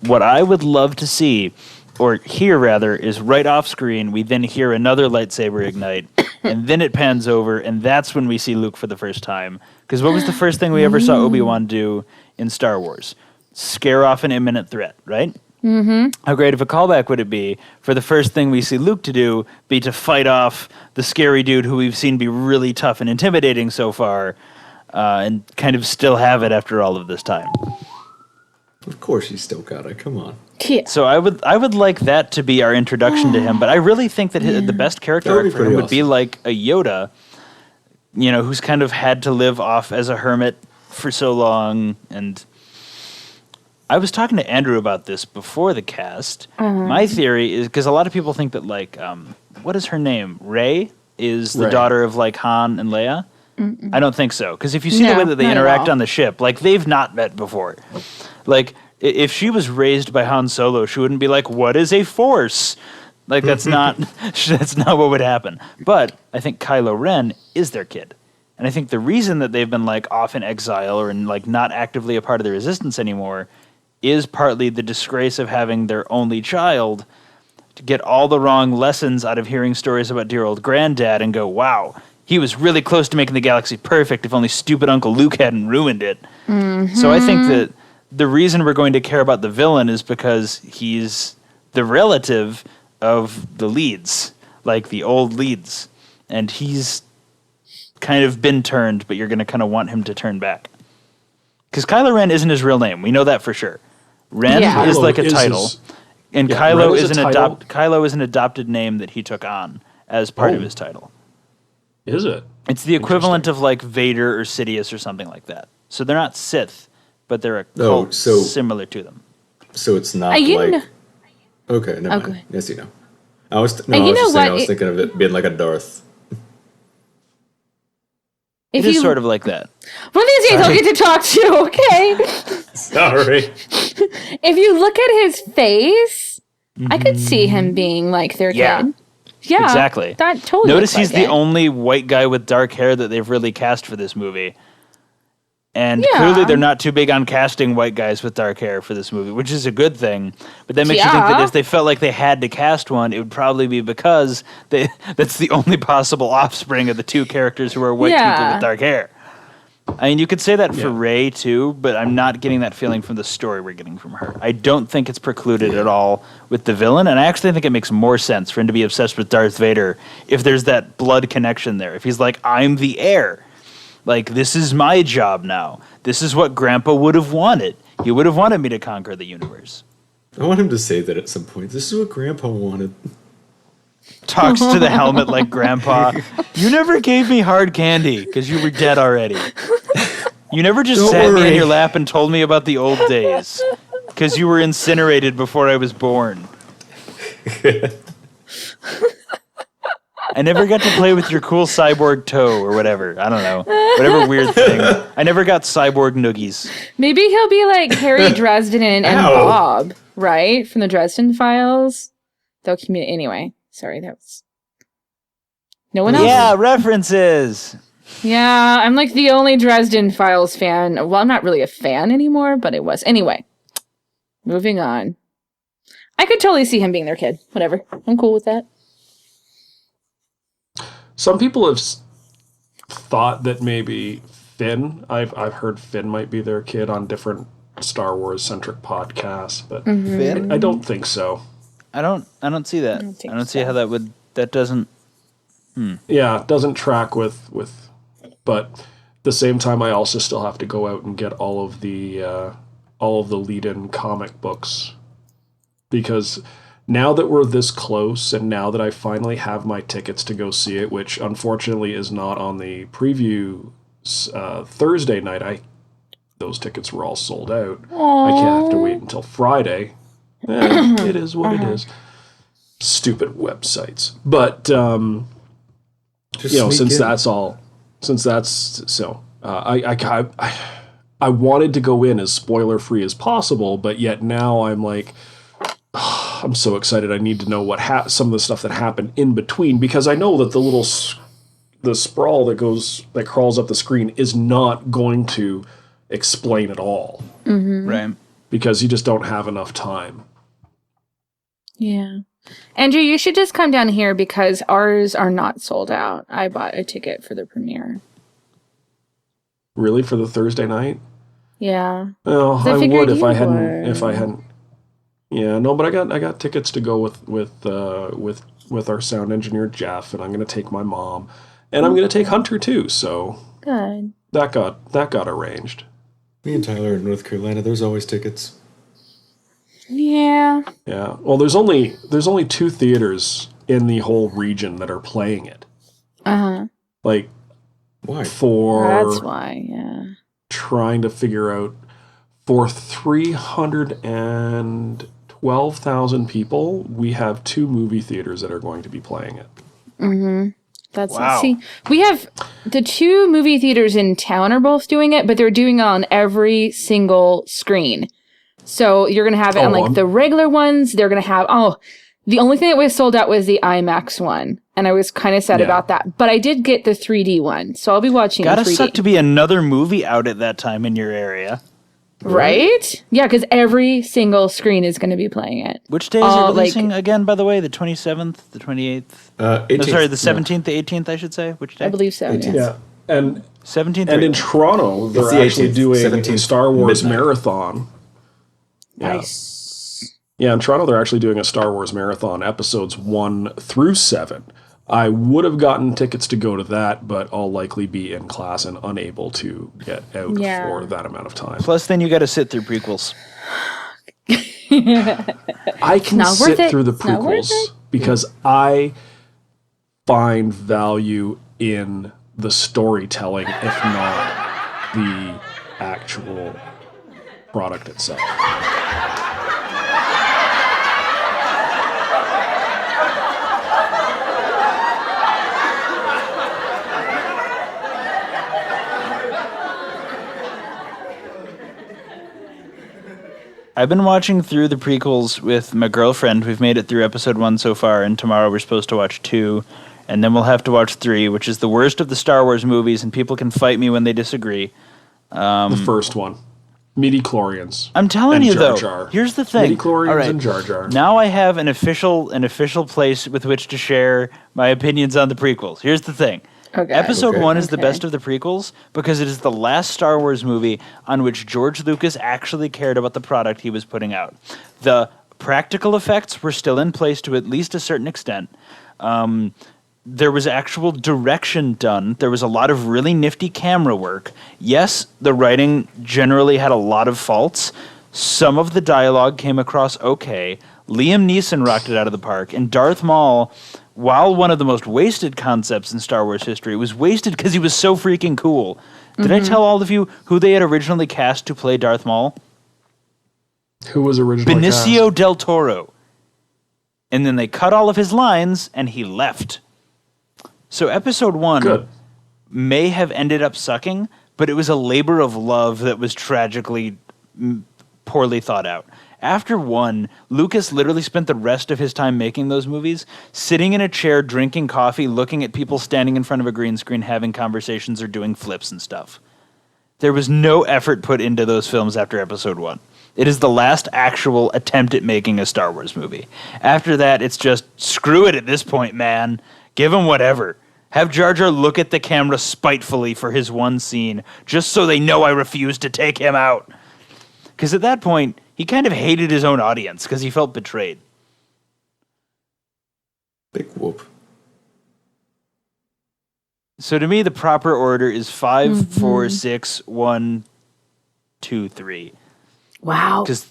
[SPEAKER 1] What I would love to see, or hear rather, is right off screen, we then hear another lightsaber ignite, and then it pans over, and that's when we see Luke for the first time. Because what was the first thing we ever saw Obi-Wan do in Star Wars? Scare off an imminent threat, right? How great of a callback would it be for the first thing we see Luke to do be to fight off the scary dude who we've seen be really tough and intimidating so far, and kind of still have it after all of this time.
[SPEAKER 3] Of course you still got it. Come on.
[SPEAKER 2] Yeah.
[SPEAKER 1] So I would like that to be our introduction to him, but I really think that the best character
[SPEAKER 3] That would be
[SPEAKER 1] arc for him
[SPEAKER 3] pretty
[SPEAKER 1] would be
[SPEAKER 3] awesome.
[SPEAKER 1] like a Yoda, you know, who's kind of had to live off as a hermit for so long, and I was talking to Andrew about this before the cast. My theory is because a lot of people think that like, what is her name? Rey is the
[SPEAKER 4] Rey.
[SPEAKER 1] daughter of like Han and Leia. I don't think so. Because if you see the
[SPEAKER 2] No,
[SPEAKER 1] way that they
[SPEAKER 2] not at
[SPEAKER 1] interact
[SPEAKER 2] all.
[SPEAKER 1] on the ship, like they've not met before. Like if she was raised by Han Solo, she wouldn't be like, "What is a Force?" Like that's not that's not what would happen. But I think Kylo Ren is their kid. And I think the reason that they've been like off in exile or in like not actively a part of the resistance anymore is partly the disgrace of having their only child to get all the wrong lessons out of hearing stories about dear old granddad and go, wow, he was really close to making the galaxy perfect if only stupid Uncle Luke hadn't ruined it. So I think that the reason we're going to care about the villain is because he's the relative of the leads, like the old leads. And he's kind of been turned, but you're going to kind of want him to turn back. Because Kylo Ren isn't his real name. We know that for sure. Ren
[SPEAKER 2] Yeah.
[SPEAKER 1] is
[SPEAKER 4] Kylo
[SPEAKER 1] like a
[SPEAKER 4] is
[SPEAKER 1] title.
[SPEAKER 4] his-
[SPEAKER 1] And
[SPEAKER 4] Yeah,
[SPEAKER 1] Kylo
[SPEAKER 4] Ren is
[SPEAKER 1] is
[SPEAKER 4] a
[SPEAKER 1] an
[SPEAKER 4] title.
[SPEAKER 1] Kylo is an adopted name that he took on as part of
[SPEAKER 4] Oh.
[SPEAKER 1] his title.
[SPEAKER 4] Is it?
[SPEAKER 1] It's the equivalent of like Vader or Sidious or something like that. So they're not Sith, but they're a
[SPEAKER 3] Oh,
[SPEAKER 1] cult
[SPEAKER 3] so-
[SPEAKER 1] similar to them.
[SPEAKER 3] So it's not
[SPEAKER 2] You
[SPEAKER 3] like.
[SPEAKER 2] know-
[SPEAKER 3] Okay, never
[SPEAKER 2] Okay.
[SPEAKER 3] mind. Yes, you know. I was
[SPEAKER 2] you
[SPEAKER 3] just
[SPEAKER 2] know
[SPEAKER 3] saying,
[SPEAKER 2] what?
[SPEAKER 3] I was thinking of it being like a Darth.
[SPEAKER 2] If
[SPEAKER 1] It is
[SPEAKER 2] you,
[SPEAKER 1] sort of like that.
[SPEAKER 2] one of these days I'll get to talk to you, okay?
[SPEAKER 3] Sorry.
[SPEAKER 2] If you look at his face, I could see him being like their
[SPEAKER 1] Yeah.
[SPEAKER 2] kid. Yeah,
[SPEAKER 1] Exactly.
[SPEAKER 2] That totally.
[SPEAKER 1] Notice
[SPEAKER 2] looks
[SPEAKER 1] he's
[SPEAKER 2] like
[SPEAKER 1] the
[SPEAKER 2] it.
[SPEAKER 1] only white guy with dark hair that they've really cast for this movie. And
[SPEAKER 2] Yeah.
[SPEAKER 1] clearly they're not too big on casting white guys with dark hair for this movie, which is a good thing. But that makes you think that
[SPEAKER 2] Yeah.
[SPEAKER 1] if they felt like they had to cast one, it would probably be because that's the only possible offspring of the two characters who are white people
[SPEAKER 2] Yeah.
[SPEAKER 1] with dark hair. I mean, you could say that for
[SPEAKER 4] Yeah.
[SPEAKER 1] Rey too, but I'm not getting that feeling from the story we're getting from her. I don't think it's precluded at all with the villain, and I actually think it makes more sense for him to be obsessed with Darth Vader if there's that blood connection there. If he's like, I'm the heir. Like, this is my job now. This is what Grandpa would have wanted. He would have wanted me to conquer the universe.
[SPEAKER 3] I want him to say that at some point. This is what Grandpa wanted.
[SPEAKER 1] Talks to the helmet like Grandpa. You never gave me hard candy because you were dead already. You never just
[SPEAKER 3] Don't
[SPEAKER 1] sat me in
[SPEAKER 3] worry.
[SPEAKER 1] your lap and told me about the old days because you were incinerated before I was born. I never got to play with your cool cyborg toe or whatever. I don't know. Whatever weird thing. I never got cyborg noogies.
[SPEAKER 2] Maybe he'll be like Harry Dresden and
[SPEAKER 3] Ow.
[SPEAKER 2] Bob, right? From the Dresden Files. They'll communicate. Anyway, sorry, that was. No one else?
[SPEAKER 1] Yeah, references.
[SPEAKER 2] Yeah, I'm like the only Dresden Files fan. Well, I'm not really a fan anymore, but it was. Anyway, moving on. I could totally see him being their kid. Whatever. I'm cool with that.
[SPEAKER 4] Some people have thought that maybe Finn. I've heard Finn might be their kid on different Star Wars centric podcasts, but
[SPEAKER 1] Finn?
[SPEAKER 4] I don't think so.
[SPEAKER 1] I don't see that.
[SPEAKER 2] don't think
[SPEAKER 1] I don't see
[SPEAKER 2] so.
[SPEAKER 1] how that doesn't.
[SPEAKER 4] Yeah, it doesn't track with. But at the same time, I also still have to go out and get all of the lead-in comic books, because now that we're this close, and now that I finally have my tickets to go see it, which unfortunately is not on the preview Thursday night, those tickets were all sold out. I can't have to wait until Friday. It is what it is. Stupid websites, but
[SPEAKER 3] Just
[SPEAKER 4] you know,
[SPEAKER 3] sneak
[SPEAKER 4] since
[SPEAKER 3] in.
[SPEAKER 4] that's all, since that's so, I wanted to go in as spoiler free as possible, but yet now I'm like, I'm so excited. I need to know what some of the stuff that happened in between, because I know that the sprawl that crawls up the screen is not going to explain it all,
[SPEAKER 1] Right.
[SPEAKER 4] because you just don't have enough time.
[SPEAKER 2] Yeah. Andrew, you should just come down here because ours are not sold out. I bought a ticket for the premiere.
[SPEAKER 4] Really, for the Thursday night?
[SPEAKER 2] Yeah.
[SPEAKER 4] Well,
[SPEAKER 2] I
[SPEAKER 4] I
[SPEAKER 2] figured
[SPEAKER 4] would if
[SPEAKER 2] you
[SPEAKER 4] I hadn't.
[SPEAKER 2] would.
[SPEAKER 4] If I hadn't. Yeah, no, but I got tickets to go with our sound engineer Jeff, and I'm going to take my mom, and I'm going to take Hunter too. So
[SPEAKER 2] Good.
[SPEAKER 4] that got arranged.
[SPEAKER 3] Me and Tyler in North Carolina, there's always tickets.
[SPEAKER 2] Yeah.
[SPEAKER 4] Yeah. Well, there's only 2 theaters in the whole region that are playing it.
[SPEAKER 2] Uh-huh.
[SPEAKER 4] Like
[SPEAKER 3] Why?
[SPEAKER 4] for
[SPEAKER 2] That's why, yeah.
[SPEAKER 4] trying to figure out For 312,000 people, we have 2 movie theaters that are going to be playing it.
[SPEAKER 2] That's
[SPEAKER 1] Wow.
[SPEAKER 2] See, we have the 2 movie theaters in town are both doing it, but they're doing it on every single screen. So you're going to have it on like the regular ones. They're going to have, the only thing that was sold out was the IMAX one. And I was kind of sad about that. But I did get the 3D one. So I'll be watching
[SPEAKER 1] Gotta
[SPEAKER 2] 3D.
[SPEAKER 1] suck to be another movie out at that time in your area.
[SPEAKER 2] Right? Yeah, because every single screen is going to be playing it.
[SPEAKER 1] Which day is it releasing again, by the way? The 27th, the 28th?
[SPEAKER 3] 18th.
[SPEAKER 1] Sorry, the 17th, the 18th, I should say? Which day?
[SPEAKER 2] I believe so, yes.
[SPEAKER 4] Yeah. And
[SPEAKER 1] 17th.
[SPEAKER 4] and in Toronto, they're
[SPEAKER 3] the
[SPEAKER 4] actually
[SPEAKER 3] 18th,
[SPEAKER 4] doing a
[SPEAKER 3] 17th,
[SPEAKER 4] Star Wars
[SPEAKER 3] midnight.
[SPEAKER 4] marathon. Yeah.
[SPEAKER 2] Nice.
[SPEAKER 4] Yeah, in Toronto, they're actually doing a Star Wars marathon, episodes 1 through 7. I would have gotten tickets to go to that, but I'll likely be in class and unable to get out for that amount of time.
[SPEAKER 1] Plus, then you got to sit through prequels.
[SPEAKER 4] I can
[SPEAKER 2] not worth
[SPEAKER 4] sit
[SPEAKER 2] it.
[SPEAKER 4] through the
[SPEAKER 2] It's not worth
[SPEAKER 4] prequels
[SPEAKER 2] it.
[SPEAKER 4] because I find value in the storytelling, if not the actual product itself.
[SPEAKER 1] I've been watching through the prequels with my girlfriend. We've made it through episode 1 so far, and tomorrow we're supposed to watch 2, and then we'll have to watch 3, which is the worst of the Star Wars movies, and people can fight me when they disagree.
[SPEAKER 4] The first one. Midi-chlorians.
[SPEAKER 1] I'm telling
[SPEAKER 4] and
[SPEAKER 1] you,
[SPEAKER 4] Jar
[SPEAKER 1] though,
[SPEAKER 4] Jar.
[SPEAKER 1] here's the thing.
[SPEAKER 4] Midi-chlorians
[SPEAKER 1] All right.
[SPEAKER 4] and Jar Jar.
[SPEAKER 1] Now I have an official place with which to share my opinions on the prequels. Here's the thing.
[SPEAKER 2] Okay.
[SPEAKER 1] Episode 1 is the
[SPEAKER 2] Okay.
[SPEAKER 1] best of the prequels because it is the last Star Wars movie on which George Lucas actually cared about the product he was putting out. The practical effects were still in place to at least a certain extent. There was actual direction done. There was a lot of really nifty camera work. Yes, the writing generally had a lot of faults. Some of the dialogue came across okay. Liam Neeson rocked it out of the park. And Darth Maul, while one of the most wasted concepts in Star Wars history, was wasted because he was so freaking cool. Did I tell all of you who they had originally cast to play Darth Maul?
[SPEAKER 4] Who was originally
[SPEAKER 1] Benicio del Toro. And then they cut all of his lines, and he left. So episode 1
[SPEAKER 4] Good.
[SPEAKER 1] may have ended up sucking, but it was a labor of love that was tragically poorly thought out. After 1, Lucas literally spent the rest of his time making those movies, sitting in a chair, drinking coffee, looking at people standing in front of a green screen, having conversations or doing flips and stuff. There was no effort put into those films after episode 1. It is the last actual attempt at making a Star Wars movie. After that, it's just, screw it at this point, man. Give him whatever. Have Jar Jar look at the camera spitefully for his one scene, just so they know I refuse to take him out. Because at that point, he kind of hated his own audience because he felt betrayed.
[SPEAKER 3] Big whoop.
[SPEAKER 1] So to me, the proper order is 5, 4, 6, 1, 2, 3.
[SPEAKER 2] Wow.
[SPEAKER 1] Because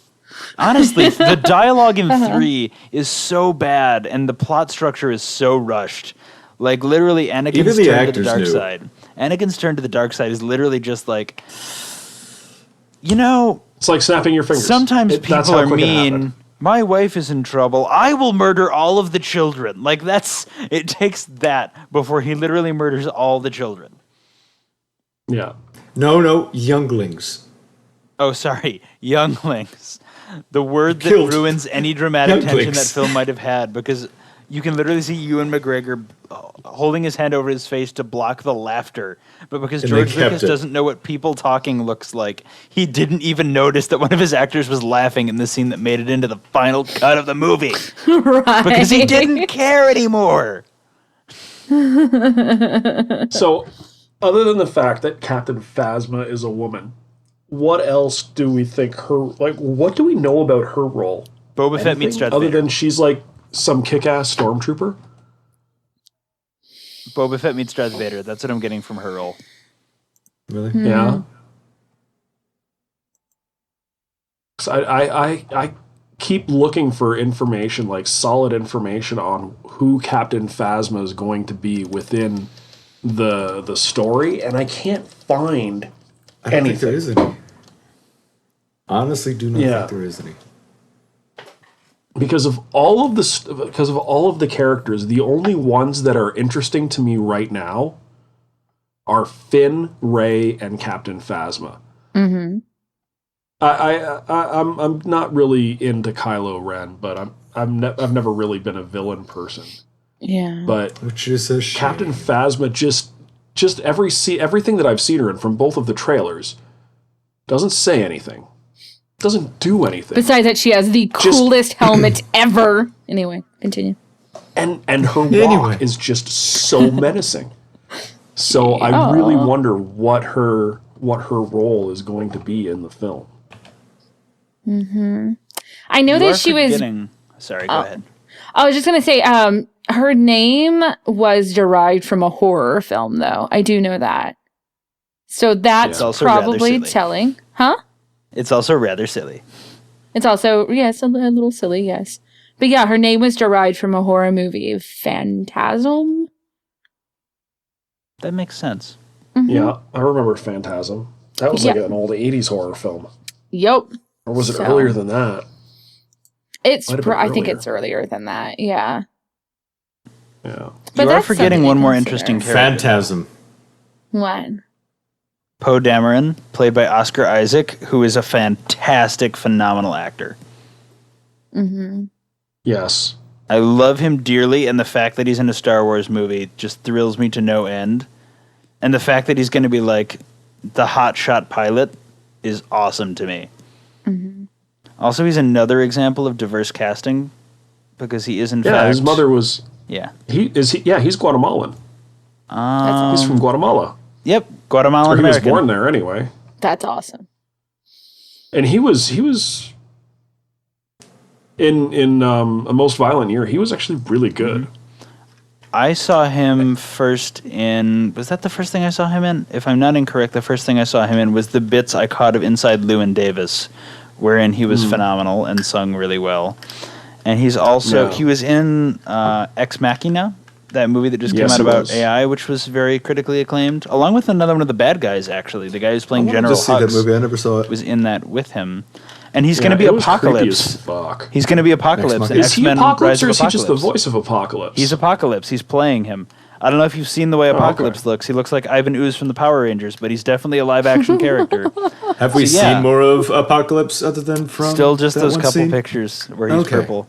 [SPEAKER 1] honestly, the dialogue in 3 is so bad, and the plot structure is so rushed. Like literally, Anakin's
[SPEAKER 3] Even the
[SPEAKER 1] turn to the
[SPEAKER 3] actors
[SPEAKER 1] dark
[SPEAKER 3] knew.
[SPEAKER 1] side. Anakin's turn to the dark side is literally just like, you know,
[SPEAKER 4] It's like snapping your fingers.
[SPEAKER 1] sometimes
[SPEAKER 4] That's
[SPEAKER 1] people
[SPEAKER 4] how
[SPEAKER 1] are
[SPEAKER 4] quick it
[SPEAKER 1] mean.
[SPEAKER 4] happened.
[SPEAKER 1] My wife is in trouble. I will murder all of the children. Like it takes that before he literally murders all the children.
[SPEAKER 4] Yeah.
[SPEAKER 3] No, younglings.
[SPEAKER 1] Oh, sorry, younglings. The word that
[SPEAKER 3] Killed
[SPEAKER 1] ruins any dramatic tension
[SPEAKER 3] younglings.
[SPEAKER 1] that film might have had, because you can literally see Ewan McGregor holding his hand over his face to block the laughter. But because
[SPEAKER 3] And they
[SPEAKER 1] George
[SPEAKER 3] kept
[SPEAKER 1] Lucas
[SPEAKER 3] it.
[SPEAKER 1] doesn't know what people talking looks like, he didn't even notice that one of his actors was laughing in the scene that made it into the final cut of the movie.
[SPEAKER 2] Right.
[SPEAKER 1] Because he didn't care anymore.
[SPEAKER 4] So, other than the fact that Captain Phasma is a woman, what else do we think what do we know about her role?
[SPEAKER 1] Boba Fett meets Darth
[SPEAKER 4] Other
[SPEAKER 1] Vader.
[SPEAKER 4] than she's like some kick-ass stormtrooper?
[SPEAKER 1] Boba Fett meets Darth Vader. That's what I'm getting from her role.
[SPEAKER 3] Really?
[SPEAKER 4] Yeah. 'Cause I keep looking for information, like solid information on who Captain Phasma is going to be within the story, and I can't find
[SPEAKER 3] I don't think
[SPEAKER 4] anything.
[SPEAKER 3] there is any. Honestly, do not
[SPEAKER 4] Yeah.
[SPEAKER 3] think there is any.
[SPEAKER 4] Because of all of the characters, the only ones that are interesting to me right now are Finn, Rey, and Captain Phasma.
[SPEAKER 2] Mm-hmm.
[SPEAKER 4] I'm not really into Kylo Ren, but I've never really been a villain person.
[SPEAKER 2] Yeah.
[SPEAKER 4] But
[SPEAKER 3] Which is a shame.
[SPEAKER 4] Captain Phasma just everything that I've seen her in from both of the trailers doesn't say anything. Doesn't do anything.
[SPEAKER 2] Besides that, she has the coolest helmet ever. Anyway, continue.
[SPEAKER 4] And her walk is just so menacing. So I really wonder what her role is going to be in the film.
[SPEAKER 2] Mm-hmm. I know
[SPEAKER 1] You
[SPEAKER 2] that
[SPEAKER 1] are
[SPEAKER 2] she was.
[SPEAKER 1] Sorry, go ahead.
[SPEAKER 2] I was just gonna say, her name was derived from a horror film, though. I do know that. So that's
[SPEAKER 1] It's also rather
[SPEAKER 2] probably
[SPEAKER 1] silly.
[SPEAKER 2] telling, huh?
[SPEAKER 1] It's also rather silly.
[SPEAKER 2] It's also, yes, a little silly, yes. But yeah, her name was derived from a horror movie, Phantasm.
[SPEAKER 1] That makes sense.
[SPEAKER 2] Mm-hmm.
[SPEAKER 4] Yeah, I remember Phantasm. That was like an old 80s horror film.
[SPEAKER 2] Yep.
[SPEAKER 4] Or was it earlier than that?
[SPEAKER 2] I think it's earlier than that, yeah.
[SPEAKER 4] Yeah.
[SPEAKER 2] But
[SPEAKER 1] You are
[SPEAKER 2] that's
[SPEAKER 1] forgetting
[SPEAKER 2] something
[SPEAKER 1] one
[SPEAKER 2] to
[SPEAKER 1] more
[SPEAKER 2] consider.
[SPEAKER 1] interesting character.
[SPEAKER 3] Phantasm.
[SPEAKER 2] What?
[SPEAKER 1] Poe Dameron, played by Oscar Isaac, who is a fantastic, phenomenal actor.
[SPEAKER 2] Mm-hmm.
[SPEAKER 4] Yes.
[SPEAKER 1] I love him dearly, and the fact that he's in a Star Wars movie just thrills me to no end. And the fact that he's going to be like the hotshot pilot is awesome to me.
[SPEAKER 2] Mm-hmm.
[SPEAKER 1] Also, he's another example of diverse casting because he is in fact.
[SPEAKER 4] Yeah, his mother was.
[SPEAKER 1] Yeah.
[SPEAKER 4] He's Guatemalan. He's from Guatemala.
[SPEAKER 1] Yep, Guatemalan
[SPEAKER 4] Or he was
[SPEAKER 1] American.
[SPEAKER 4] born there anyway.
[SPEAKER 2] That's awesome.
[SPEAKER 4] And he was in A Most Violent Year. He was actually really good.
[SPEAKER 1] I saw him first in. Was that the first thing I saw him in? If I'm not incorrect, the first thing I saw him in was the bits I caught of Inside Llewyn Davis, wherein he was phenomenal and sung really well. And he's also he was in Ex Machina, that movie that just came out about AI, which was very critically acclaimed, along with another one of the bad guys. Actually, the guy who's playing General
[SPEAKER 3] Just see that
[SPEAKER 1] Hux
[SPEAKER 3] movie. I never saw it.
[SPEAKER 1] was in that with him, and he's going to be
[SPEAKER 4] it was creepy
[SPEAKER 1] Apocalypse.
[SPEAKER 4] as fuck.
[SPEAKER 1] He's going to be Apocalypse. in
[SPEAKER 4] Is he
[SPEAKER 1] X-Men
[SPEAKER 4] Apocalypse
[SPEAKER 1] Rise
[SPEAKER 4] or
[SPEAKER 1] of
[SPEAKER 4] is he just the
[SPEAKER 1] Apocalypse.
[SPEAKER 4] voice of Apocalypse?
[SPEAKER 1] He's Apocalypse. He's playing him. I don't know if you've seen the way Apocalypse looks. He looks like Ivan Ooze from the Power Rangers, but he's definitely a live-action character.
[SPEAKER 3] Have we
[SPEAKER 1] So, yeah.
[SPEAKER 3] seen more of Apocalypse other than from
[SPEAKER 1] Still just
[SPEAKER 3] that
[SPEAKER 1] those
[SPEAKER 3] one
[SPEAKER 1] couple
[SPEAKER 3] scene?
[SPEAKER 1] pictures where he's
[SPEAKER 3] Okay.
[SPEAKER 1] purple.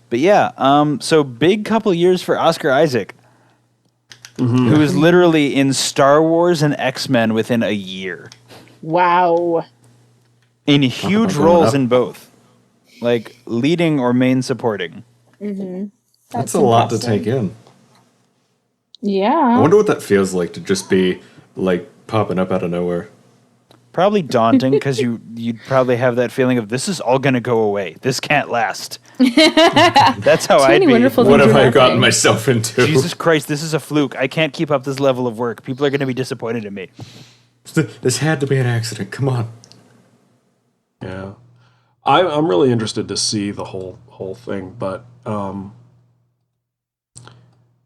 [SPEAKER 1] But yeah, so big couple years for Oscar Isaac, who is literally in Star Wars and X-Men within a year.
[SPEAKER 2] Wow.
[SPEAKER 1] In huge
[SPEAKER 3] going
[SPEAKER 1] roles
[SPEAKER 3] up.
[SPEAKER 1] in both. Like leading or main supporting.
[SPEAKER 3] That's a lot to take in. I
[SPEAKER 2] Yeah.
[SPEAKER 3] wonder what that feels like to just be like popping up out of nowhere.
[SPEAKER 1] Probably daunting because you'd probably have that feeling of this is all gonna go away. This can't last. That's how
[SPEAKER 2] Too
[SPEAKER 1] I'd
[SPEAKER 2] many
[SPEAKER 1] be.
[SPEAKER 2] wonderful
[SPEAKER 3] What
[SPEAKER 2] things
[SPEAKER 3] have
[SPEAKER 2] are
[SPEAKER 3] I gotten
[SPEAKER 2] happening.
[SPEAKER 3] myself into?
[SPEAKER 1] Jesus Christ, this is a fluke. I can't keep up this level of work. People are gonna be disappointed in me.
[SPEAKER 3] This had to be an accident. Come on.
[SPEAKER 4] Yeah, I'm really interested to see the whole thing, but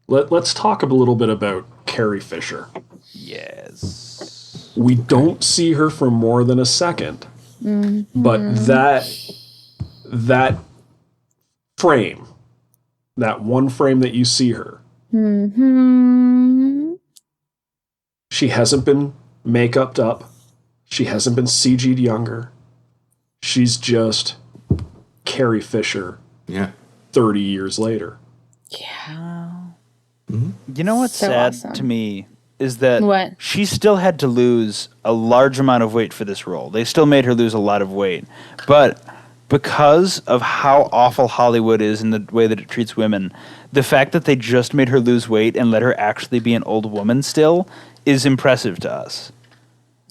[SPEAKER 4] let's talk a little bit about Carrie Fisher.
[SPEAKER 1] Yes.
[SPEAKER 4] We don't see her for more than a second, but that frame, that one frame that you see her, she hasn't been make-upped up. She hasn't been CG'd younger. She's just Carrie Fisher
[SPEAKER 3] Yeah.
[SPEAKER 4] 30 years later.
[SPEAKER 1] You know what's
[SPEAKER 2] So
[SPEAKER 1] sad
[SPEAKER 2] awesome.
[SPEAKER 1] to me is that
[SPEAKER 2] What?
[SPEAKER 1] she still had to lose a large amount of weight for this role. They still made her lose a lot of weight. But because of how awful Hollywood is in the way that it treats women, the fact that they just made her lose weight and let her actually be an old woman still is impressive to us.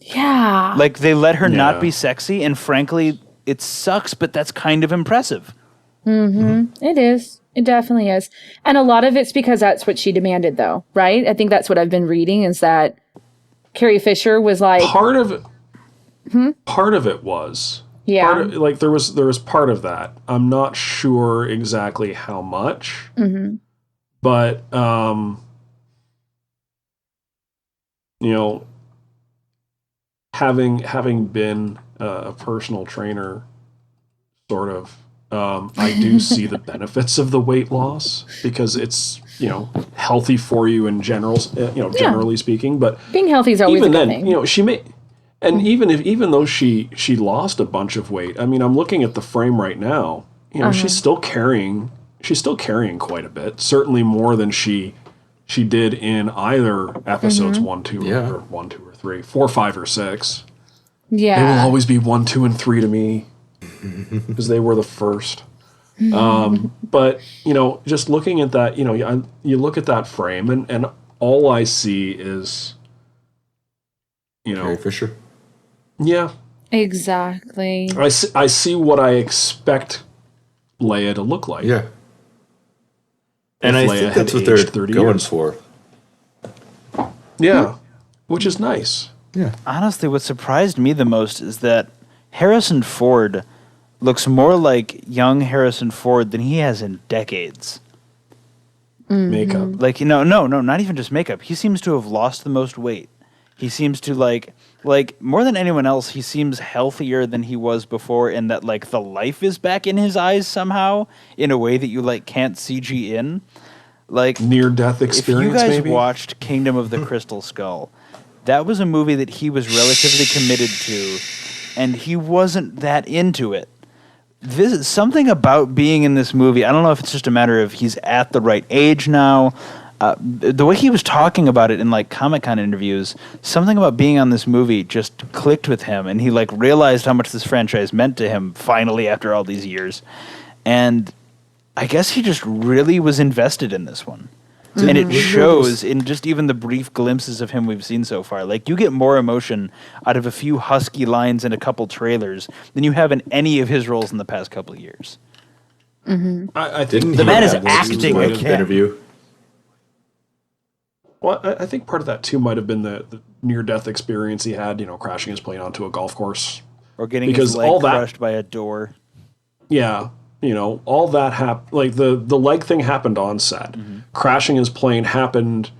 [SPEAKER 2] Yeah.
[SPEAKER 1] Like, they let her not
[SPEAKER 3] Yeah.
[SPEAKER 1] be sexy, and frankly, it sucks, but that's kind of impressive.
[SPEAKER 2] It is. It definitely is. And a lot of it's because that's what she demanded, though, right? I think that's what I've been reading is that Carrie Fisher was like,
[SPEAKER 4] Part of it was.
[SPEAKER 2] yeah.
[SPEAKER 4] Like there was part of that. I'm not sure exactly how much. But you know, having been a personal trainer, sort of, I do see the benefits of the weight loss because it's healthy for you in general, generally speaking. But
[SPEAKER 2] being healthy is always
[SPEAKER 4] even
[SPEAKER 2] a good
[SPEAKER 4] then,
[SPEAKER 2] thing.
[SPEAKER 4] she may, and even though she lost a bunch of weight, I mean, I'm looking at the frame right now. She's still carrying quite a bit. Certainly more than she did in either episodes 1, 2, or 1, 2, or 3, 4, 5, or 6.
[SPEAKER 2] Yeah.
[SPEAKER 4] They will always be 1, 2, and 3 to me because they were the first. But just looking at that, you look at that frame, and all I see is,
[SPEAKER 3] Carrie Fisher.
[SPEAKER 4] Yeah,
[SPEAKER 2] Exactly.
[SPEAKER 4] I see what I expect Leia to look like.
[SPEAKER 3] Yeah. And
[SPEAKER 4] If
[SPEAKER 3] I
[SPEAKER 4] Leia
[SPEAKER 3] think
[SPEAKER 4] had
[SPEAKER 3] that's what
[SPEAKER 4] aged
[SPEAKER 3] they're
[SPEAKER 4] 30
[SPEAKER 3] going
[SPEAKER 4] years.
[SPEAKER 3] for.
[SPEAKER 4] Yeah, which is nice.
[SPEAKER 3] Yeah.
[SPEAKER 1] Honestly, what surprised me the most is that Harrison Ford looks more like young Harrison Ford than he has in decades.
[SPEAKER 4] Makeup.
[SPEAKER 1] Like, no, not even just makeup. He seems to have lost the most weight. He seems to like more than anyone else, he seems healthier than he was before, in that like the life is back in his eyes somehow in a way that you like can't CG in. Like
[SPEAKER 4] Near-death experience,
[SPEAKER 1] if you guys
[SPEAKER 4] maybe?
[SPEAKER 1] watched Kingdom of the Crystal Skull, that was a movie that he was relatively committed to, and he wasn't that into it. This is something about being in this movie. I don't know if it's just a matter of he's at the right age now. The way he was talking about it in like Comic-Con interviews, something about being on this movie just clicked with him, and he like realized how much this franchise meant to him finally after all these years. And I guess he just really was invested in this one. And it shows in just even the brief glimpses of him we've seen so far. Like, you get more emotion out of a few husky lines in a couple trailers than you have in any of his roles in the past couple of years.
[SPEAKER 4] I think
[SPEAKER 3] Didn't
[SPEAKER 1] The
[SPEAKER 3] he
[SPEAKER 1] man is
[SPEAKER 3] have one
[SPEAKER 1] acting
[SPEAKER 3] sort of
[SPEAKER 1] again.
[SPEAKER 3] interview?
[SPEAKER 4] Well, I think part of that too might have been the near-death experience he had, crashing his plane onto a golf course.
[SPEAKER 1] Or getting
[SPEAKER 4] Because
[SPEAKER 1] his leg
[SPEAKER 4] all that-
[SPEAKER 1] crushed by a door.
[SPEAKER 4] Yeah, all that happened. Like the leg thing happened on set. Crashing his plane happened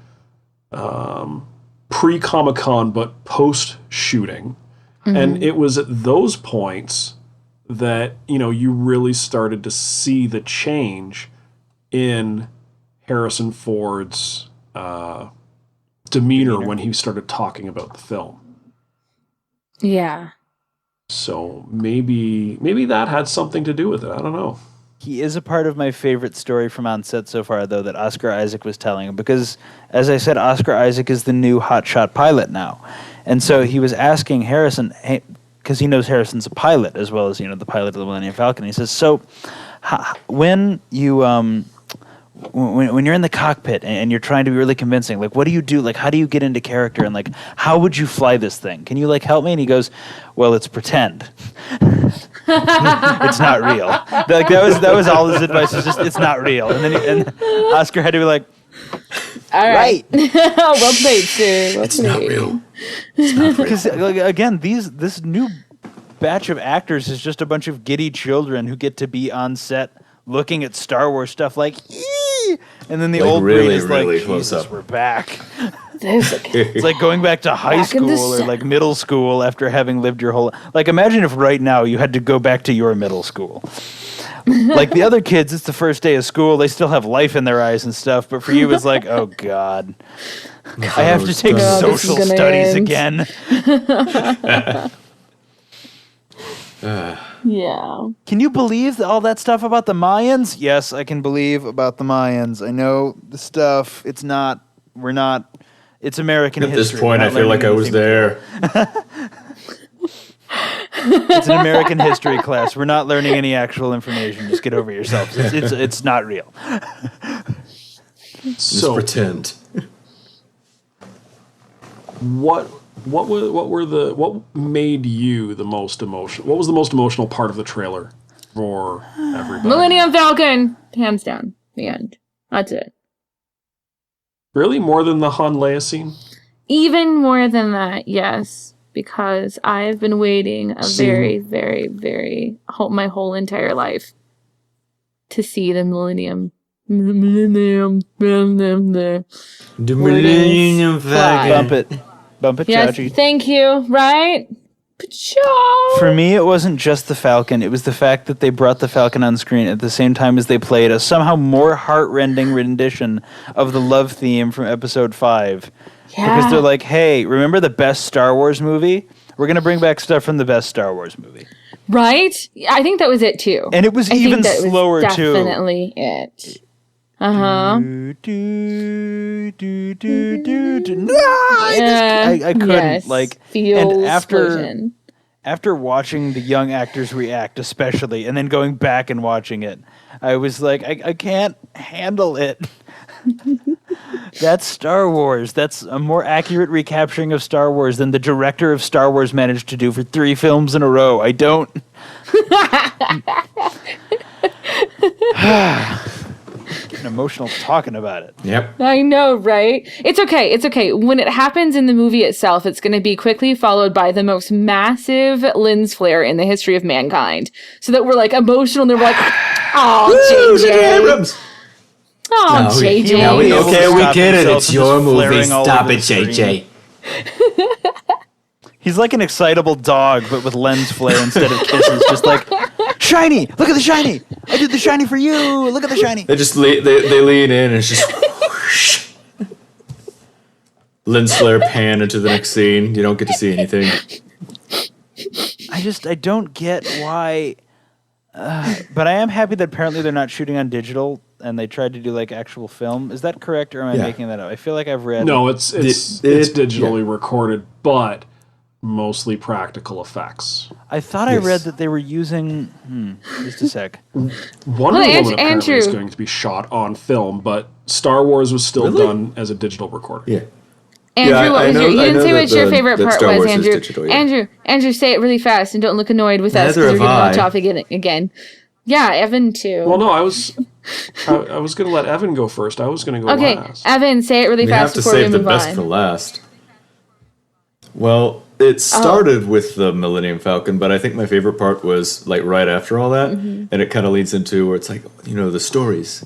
[SPEAKER 4] pre-Comic-Con, but post-shooting. And it was at those points that, you really started to see the change in Harrison Ford's demeanor when he started talking about the film.
[SPEAKER 2] Yeah.
[SPEAKER 4] So maybe that had something to do with it. I don't know.
[SPEAKER 1] He is a part of my favorite story from on set so far, though, that Oscar Isaac was telling, because, as I said, Oscar Isaac is the new hotshot pilot now. And so he was asking Harrison, because he knows Harrison's a pilot, as well as, the pilot of the Millennium Falcon. He says, so when you... when you're in the cockpit and you're trying to be really convincing, like, what do you do? Like, how do you get into character? And, like, how would you fly this thing? Can you, like, help me? And he goes, well, it's pretend. It's not real. Like, that was all his advice. It's just, it's not real. And then Oscar had to be like,
[SPEAKER 2] All right.
[SPEAKER 1] right.
[SPEAKER 2] Well played, sir. Well
[SPEAKER 3] It's not
[SPEAKER 2] played.
[SPEAKER 3] real. It's not real.
[SPEAKER 1] Because, like, again, this new batch of actors is just a bunch of giddy children who get to be on set looking at Star Wars stuff like, eee! And then the
[SPEAKER 3] Like,
[SPEAKER 1] old
[SPEAKER 3] really,
[SPEAKER 1] brain is
[SPEAKER 3] really
[SPEAKER 1] like,
[SPEAKER 3] close
[SPEAKER 1] Jesus,
[SPEAKER 3] up.
[SPEAKER 1] we're back.
[SPEAKER 2] It's
[SPEAKER 1] It's like going back to high
[SPEAKER 2] Back in the
[SPEAKER 1] school or
[SPEAKER 2] sa-
[SPEAKER 1] like middle school after having lived your whole... Like, imagine if right now you had to go back to your middle school. Like, the other kids, it's the first day of school. They still have life in their eyes and stuff. But for you, it's like, oh, God. I have to take
[SPEAKER 2] God, this is
[SPEAKER 1] social
[SPEAKER 2] gonna
[SPEAKER 1] studies
[SPEAKER 2] end.
[SPEAKER 1] again.
[SPEAKER 2] Yeah.
[SPEAKER 1] Can you believe all that stuff about the Mayans? Yes, I can believe about the Mayans. I know the stuff. It's not... We're not... It's American
[SPEAKER 3] At
[SPEAKER 1] history.
[SPEAKER 3] this point,
[SPEAKER 1] We're
[SPEAKER 3] I
[SPEAKER 1] not
[SPEAKER 3] feel like I
[SPEAKER 1] learning
[SPEAKER 3] was
[SPEAKER 1] anything.
[SPEAKER 3] there.
[SPEAKER 1] It's an American history class. We're not learning any actual information. Just get over yourselves. It's not real.
[SPEAKER 3] Just
[SPEAKER 4] So
[SPEAKER 3] pretend.
[SPEAKER 4] what made you the most emotional? What was the most emotional part of the trailer for everybody?
[SPEAKER 2] Millennium Falcon. Hands down. The end. That's it.
[SPEAKER 4] Really, more than the Han Leia scene?
[SPEAKER 2] Even more than that, yes. Because I've been waiting a very, very, very my whole entire life to see the Millennium
[SPEAKER 3] The Millennium
[SPEAKER 2] fly.
[SPEAKER 1] Bump it. Bump it,
[SPEAKER 2] Yes,
[SPEAKER 1] Chachi.
[SPEAKER 2] thank you. Right? Pachow.
[SPEAKER 1] For me, it wasn't just the Falcon. It was the fact that they brought the Falcon on screen at the same time as they played a somehow more heart-rending rendition of the love theme from Episode 5. Because they're like, hey, remember the best Star Wars movie? We're going to bring back stuff from the best Star Wars movie.
[SPEAKER 2] Right? I think that was it too.
[SPEAKER 1] And it was even slower too.
[SPEAKER 2] Definitely it. Uh-huh.
[SPEAKER 1] I couldn't
[SPEAKER 2] Feel
[SPEAKER 1] and
[SPEAKER 2] explosion.
[SPEAKER 1] after watching the young actors react, especially, and then going back and watching it, I was like, I can't handle it. That's Star Wars. That's a more accurate recapturing of Star Wars than the director of Star Wars managed to do for 3 films in a row. I don't. Getting emotional talking about it.
[SPEAKER 3] Yep.
[SPEAKER 2] I know, right? It's okay. It's okay. When it happens in the movie itself, it's going to be quickly followed by the most massive lens flare in the history of mankind. So that we're like emotional and they're like, oh, JJ. Oh, JJ.
[SPEAKER 3] No, we get it.
[SPEAKER 1] himself
[SPEAKER 3] It's
[SPEAKER 1] and
[SPEAKER 3] your
[SPEAKER 1] just
[SPEAKER 3] movie.
[SPEAKER 1] flaring all
[SPEAKER 3] Stop
[SPEAKER 1] over
[SPEAKER 3] it,
[SPEAKER 1] the screen.
[SPEAKER 3] JJ.
[SPEAKER 1] He's like an excitable dog, but with lens flare instead of kisses. Just like, shiny! Look at the shiny! I did the shiny for you! Look at the shiny!
[SPEAKER 3] They just they lean in and it's just whoosh. Lens flare pan into the next scene. You don't get to see anything.
[SPEAKER 1] I don't get why. But I am happy that apparently they're not shooting on digital and they tried to do like actual film. Is that correct, or am I making that up? I feel like I've read.
[SPEAKER 4] No, it's digitally recorded, but mostly practical effects.
[SPEAKER 1] I thought I read that they were using. Just a sec.
[SPEAKER 4] Wonder Woman apparently is going to be shot on film, but Star Wars was still done as a digital recording.
[SPEAKER 3] Yeah.
[SPEAKER 2] Andrew, what was you didn't say what your favorite part was, Andrew.
[SPEAKER 3] Digital, yeah.
[SPEAKER 2] Andrew, say it really fast and don't look annoyed with us
[SPEAKER 3] Neither
[SPEAKER 2] because we're
[SPEAKER 3] have
[SPEAKER 2] going to
[SPEAKER 3] I.
[SPEAKER 2] off again. Yeah, Evan too.
[SPEAKER 4] Well, no, I was going to let Evan go first. I was going to go last.
[SPEAKER 2] Evan, say it really
[SPEAKER 3] We
[SPEAKER 2] fast
[SPEAKER 3] have to
[SPEAKER 2] before we
[SPEAKER 3] save the
[SPEAKER 2] move
[SPEAKER 3] best
[SPEAKER 2] on.
[SPEAKER 3] for last. Well, it started with the Millennium Falcon, but I think my favorite part was like right after all that, and it kind of leads into where it's like, the
[SPEAKER 2] Mm-hmm.
[SPEAKER 3] stories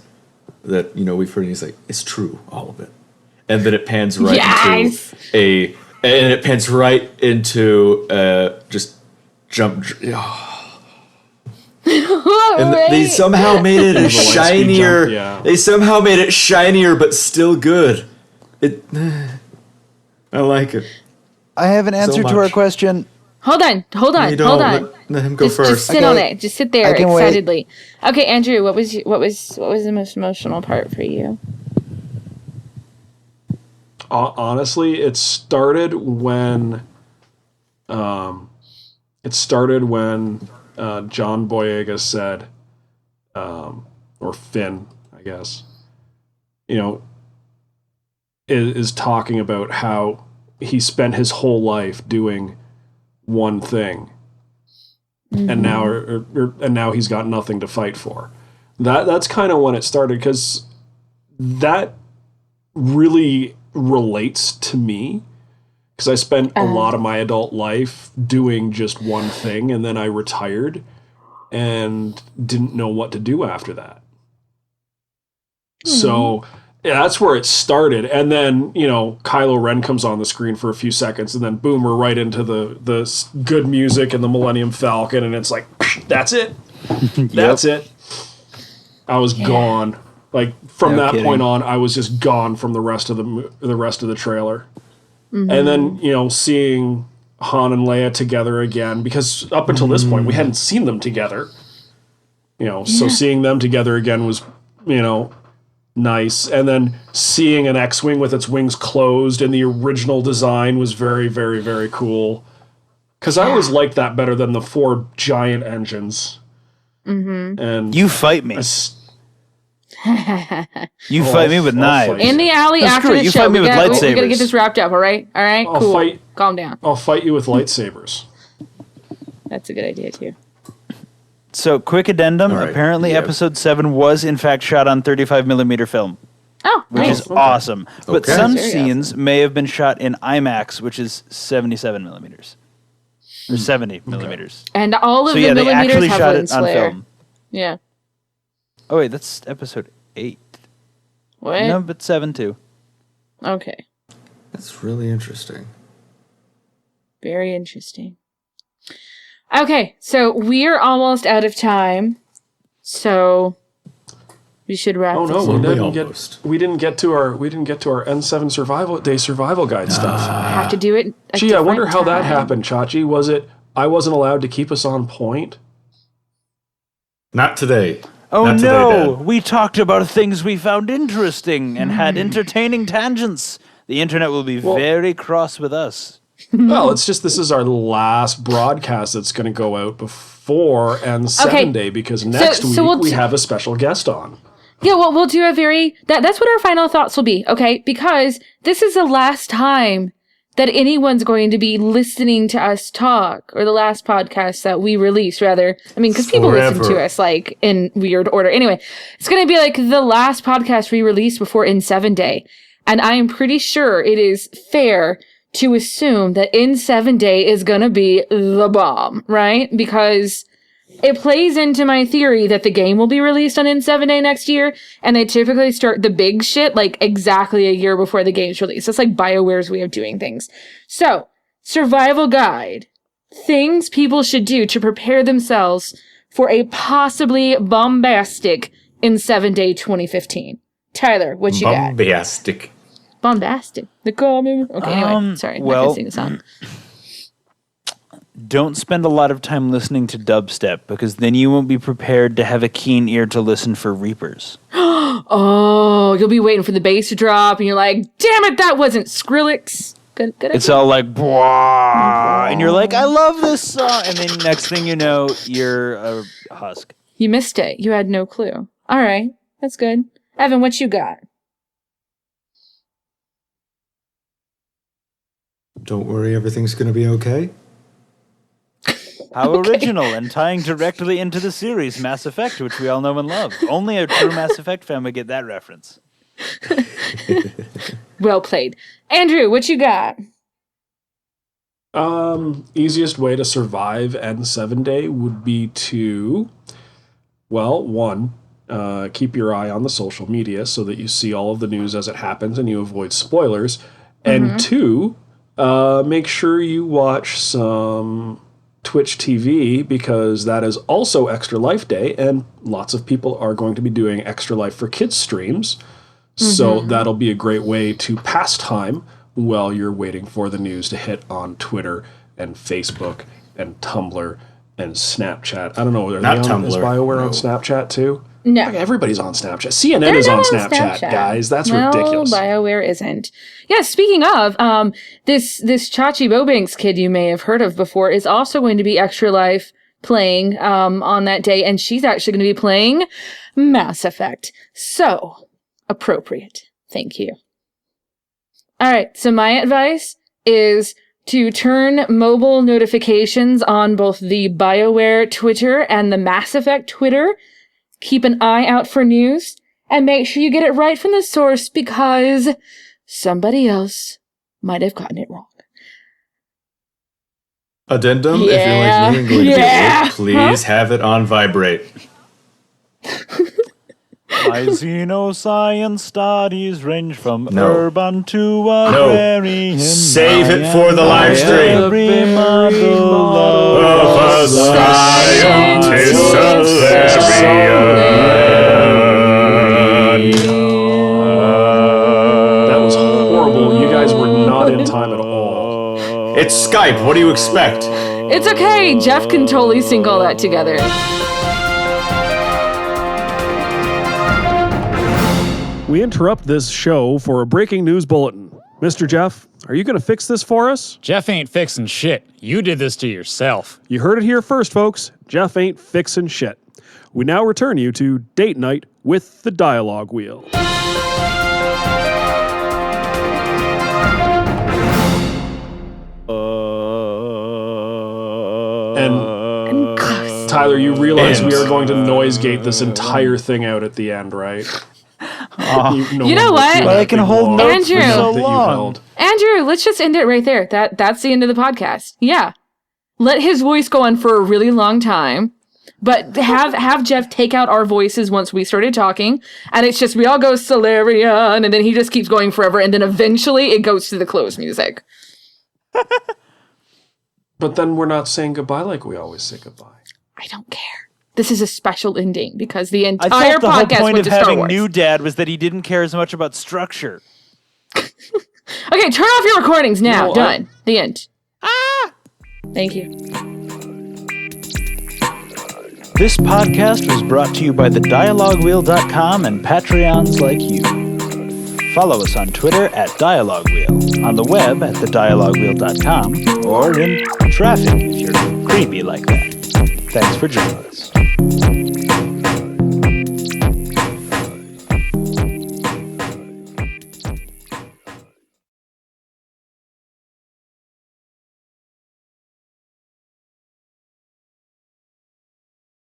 [SPEAKER 3] that we've heard. And he's like, it's true, all of it, and then it pans right into just jump. And they somehow made it a shinier.
[SPEAKER 4] Jump,
[SPEAKER 3] They somehow made it shinier, but still good. I like it.
[SPEAKER 1] I have an answer to our
[SPEAKER 3] much.
[SPEAKER 1] question.
[SPEAKER 2] Hold on.
[SPEAKER 3] You don't let him go first.
[SPEAKER 2] Just sit on it. Just sit there
[SPEAKER 1] I can wait.
[SPEAKER 2] excitedly. Okay, Andrew, what was the most emotional part for you?
[SPEAKER 4] Honestly, it started when John Boyega said, or Finn, I guess, is talking about how he spent his whole life doing one thing, and now he's got nothing to fight for. That's kind of when it started, because that really relates to me, because I spent a lot of my adult life doing just one thing, and then I retired and didn't know what to do after that. So that's where it started. And then, Kylo Ren comes on the screen for a few seconds, and then boom, we're right into the good music and the Millennium Falcon, and it's like, that's it. That's it. I was gone. Like, from that point on, I was just gone from the rest of the trailer. And then, seeing Han and Leia together again, because up until this point, we hadn't seen them together. So seeing them together again was, nice. And then seeing an X-Wing with its wings closed in the original design was very, very, very cool. Because I always liked that better than the 4 giant engines. And
[SPEAKER 1] You fight me. You fight me with
[SPEAKER 4] I'll
[SPEAKER 1] knives.
[SPEAKER 4] fight
[SPEAKER 2] In the alley
[SPEAKER 1] No,
[SPEAKER 2] after
[SPEAKER 1] screw it.
[SPEAKER 2] the
[SPEAKER 1] You
[SPEAKER 2] show,
[SPEAKER 1] fight me
[SPEAKER 2] we
[SPEAKER 1] with
[SPEAKER 2] gotta
[SPEAKER 1] lightsabers.
[SPEAKER 2] get this wrapped up, all right? All right? Cool. Calm down.
[SPEAKER 4] I'll fight you with lightsabers.
[SPEAKER 2] That's a good idea, too.
[SPEAKER 1] So, quick addendum.
[SPEAKER 3] All right.
[SPEAKER 1] Apparently,
[SPEAKER 3] Yeah.
[SPEAKER 1] Episode 7 was, in fact, shot on 35mm film,
[SPEAKER 2] Oh,
[SPEAKER 1] which
[SPEAKER 2] nice.
[SPEAKER 1] is awesome. But
[SPEAKER 3] Okay.
[SPEAKER 1] some
[SPEAKER 2] Very
[SPEAKER 1] scenes may have been shot in IMAX, which is 77mm. Or 70mm.
[SPEAKER 2] And all of
[SPEAKER 1] So,
[SPEAKER 2] the
[SPEAKER 1] yeah, they
[SPEAKER 2] millimeters
[SPEAKER 1] actually
[SPEAKER 2] have
[SPEAKER 1] shot
[SPEAKER 2] lens
[SPEAKER 1] it on
[SPEAKER 2] flare.
[SPEAKER 1] film.
[SPEAKER 2] Yeah.
[SPEAKER 1] Oh, wait, that's Episode 8.
[SPEAKER 2] What?
[SPEAKER 1] No, but 7 too.
[SPEAKER 2] Okay.
[SPEAKER 3] That's really interesting.
[SPEAKER 2] Very interesting. Okay, so we're almost out of time. So we should wrap
[SPEAKER 4] Oh
[SPEAKER 2] this
[SPEAKER 4] no,
[SPEAKER 2] up.
[SPEAKER 4] we didn't get to our N7 survival guide stuff.
[SPEAKER 2] Have to do it.
[SPEAKER 4] Gee, I wonder how that
[SPEAKER 2] time.
[SPEAKER 4] happened, Chachi. Was it I wasn't allowed to keep us on point?
[SPEAKER 3] Not today.
[SPEAKER 1] Oh
[SPEAKER 3] Not today,
[SPEAKER 1] no!
[SPEAKER 3] Dad.
[SPEAKER 1] We talked about things we found interesting and had entertaining tangents. The internet will be very cross with us.
[SPEAKER 4] Well, it's just this is our last broadcast that's going to go out before N7 Day because next week we have a special guest on.
[SPEAKER 2] Yeah, well, we'll do a very... That's what our final thoughts will be, okay? Because this is the last time that anyone's going to be listening to us talk, or the last podcast that we release, rather. I mean, because people listen to us, like, in weird order. Anyway, it's going to be, like, the last podcast we release before N7 Day. And I am pretty sure it is fair to assume that N7 Day is going to be the bomb, right? Because it plays into my theory that the game will be released on N7 Day next year, and they typically start the big shit like exactly a year before the game's released. That's like BioWare's way of doing things. So, survival guide. Things people should do to prepare themselves for a possibly bombastic N7 Day 2015. Tyler, what you got? Bombastic. The coming. Okay, anyway, sorry. I'm not gonna sing the song.
[SPEAKER 1] Don't spend a lot of time listening to dubstep, because then you won't be prepared to have a keen ear to listen for reapers.
[SPEAKER 2] Oh, you'll be waiting for the bass to drop, and you're like, damn it, that wasn't Skrillex. Good
[SPEAKER 1] it's all like, blah, and you're like, I love this song. And then next thing you know, you're a husk.
[SPEAKER 2] You missed it. You had no clue. All right, that's good. Evan, what you got?
[SPEAKER 3] Don't worry, everything's going to be okay.
[SPEAKER 1] How original, and tying directly into the series Mass Effect, which we all know and love. Only a true Mass Effect fan would get that reference.
[SPEAKER 2] Well played. Andrew, what you got?
[SPEAKER 4] Easiest way to survive N7 Day would be to, well, one, keep your eye on the social media so that you see all of the news as it happens and you avoid spoilers. And two, make sure you watch some Twitch TV, because that is also Extra Life Day, and lots of people are going to be doing Extra Life for Kids streams. So that'll be a great way to pass time while you're waiting for the news to hit on Twitter and Facebook and Tumblr and Snapchat. I don't know, is BioWare on Snapchat too?
[SPEAKER 2] No.
[SPEAKER 4] Like, everybody's on Snapchat. CNN is on Snapchat, guys. That's ridiculous.
[SPEAKER 2] BioWare isn't. Yeah, speaking of, this Chachi Bobanks kid you may have heard of before is also going to be Extra Life playing on that day, and she's actually going to be playing Mass Effect. So, appropriate. Thank you. All right, so my advice is to turn mobile notifications on both the BioWare Twitter and the Mass Effect Twitter. Keep an eye out for news, and make sure you get it right from the source, because somebody else might have gotten it wrong.
[SPEAKER 3] Addendum, if you're like me and going to be late, please have it on vibrate.
[SPEAKER 1] My xenoscience studies range from urban to agrarian.
[SPEAKER 3] Save it for the live stream.
[SPEAKER 1] Every model
[SPEAKER 3] of a scientist
[SPEAKER 4] That was horrible. You guys were not in time at all.
[SPEAKER 3] It's Skype. What do you expect?
[SPEAKER 2] It's okay. Jeff can totally sync all that together.
[SPEAKER 4] We interrupt this show for a breaking news bulletin. Mr. Jeff, are you going to fix this for us?
[SPEAKER 5] Jeff ain't fixing shit. You did this to yourself.
[SPEAKER 4] You heard it here first, folks. Jeff ain't fixing shit. We now return you to Date Night with the Dialogue Wheel. And Tyler, you realize we are going to noise gate this entire thing out at the end, right?
[SPEAKER 2] You know what?
[SPEAKER 1] But I can hold notes
[SPEAKER 2] Andrew.
[SPEAKER 1] for so long.
[SPEAKER 2] Andrew, let's just end it right there. That's the end of the podcast. Yeah. Let his voice go on for a really long time. But have Jeff take out our voices once we started talking, and it's just we all go Solarian, and then he just keeps going forever, and then eventually it goes to the close music.
[SPEAKER 4] But then we're not saying goodbye like we always say goodbye.
[SPEAKER 2] I don't care. This is a special ending because the
[SPEAKER 1] I
[SPEAKER 2] entire
[SPEAKER 1] thought the whole
[SPEAKER 2] podcast
[SPEAKER 1] point
[SPEAKER 2] went
[SPEAKER 1] of
[SPEAKER 2] to Star
[SPEAKER 1] having
[SPEAKER 2] Wars.
[SPEAKER 1] New Dad was that he didn't care as much about structure.
[SPEAKER 2] Okay, turn off your recordings now.
[SPEAKER 4] No,
[SPEAKER 2] Done. The end. Thank you.
[SPEAKER 1] This podcast was brought to you by thedialoguewheel.com and Patreons like you. Follow us on Twitter at DialogueWheel, on the web at thedialoguewheel.com, or in traffic if you're creepy like that. Thanks for joining us.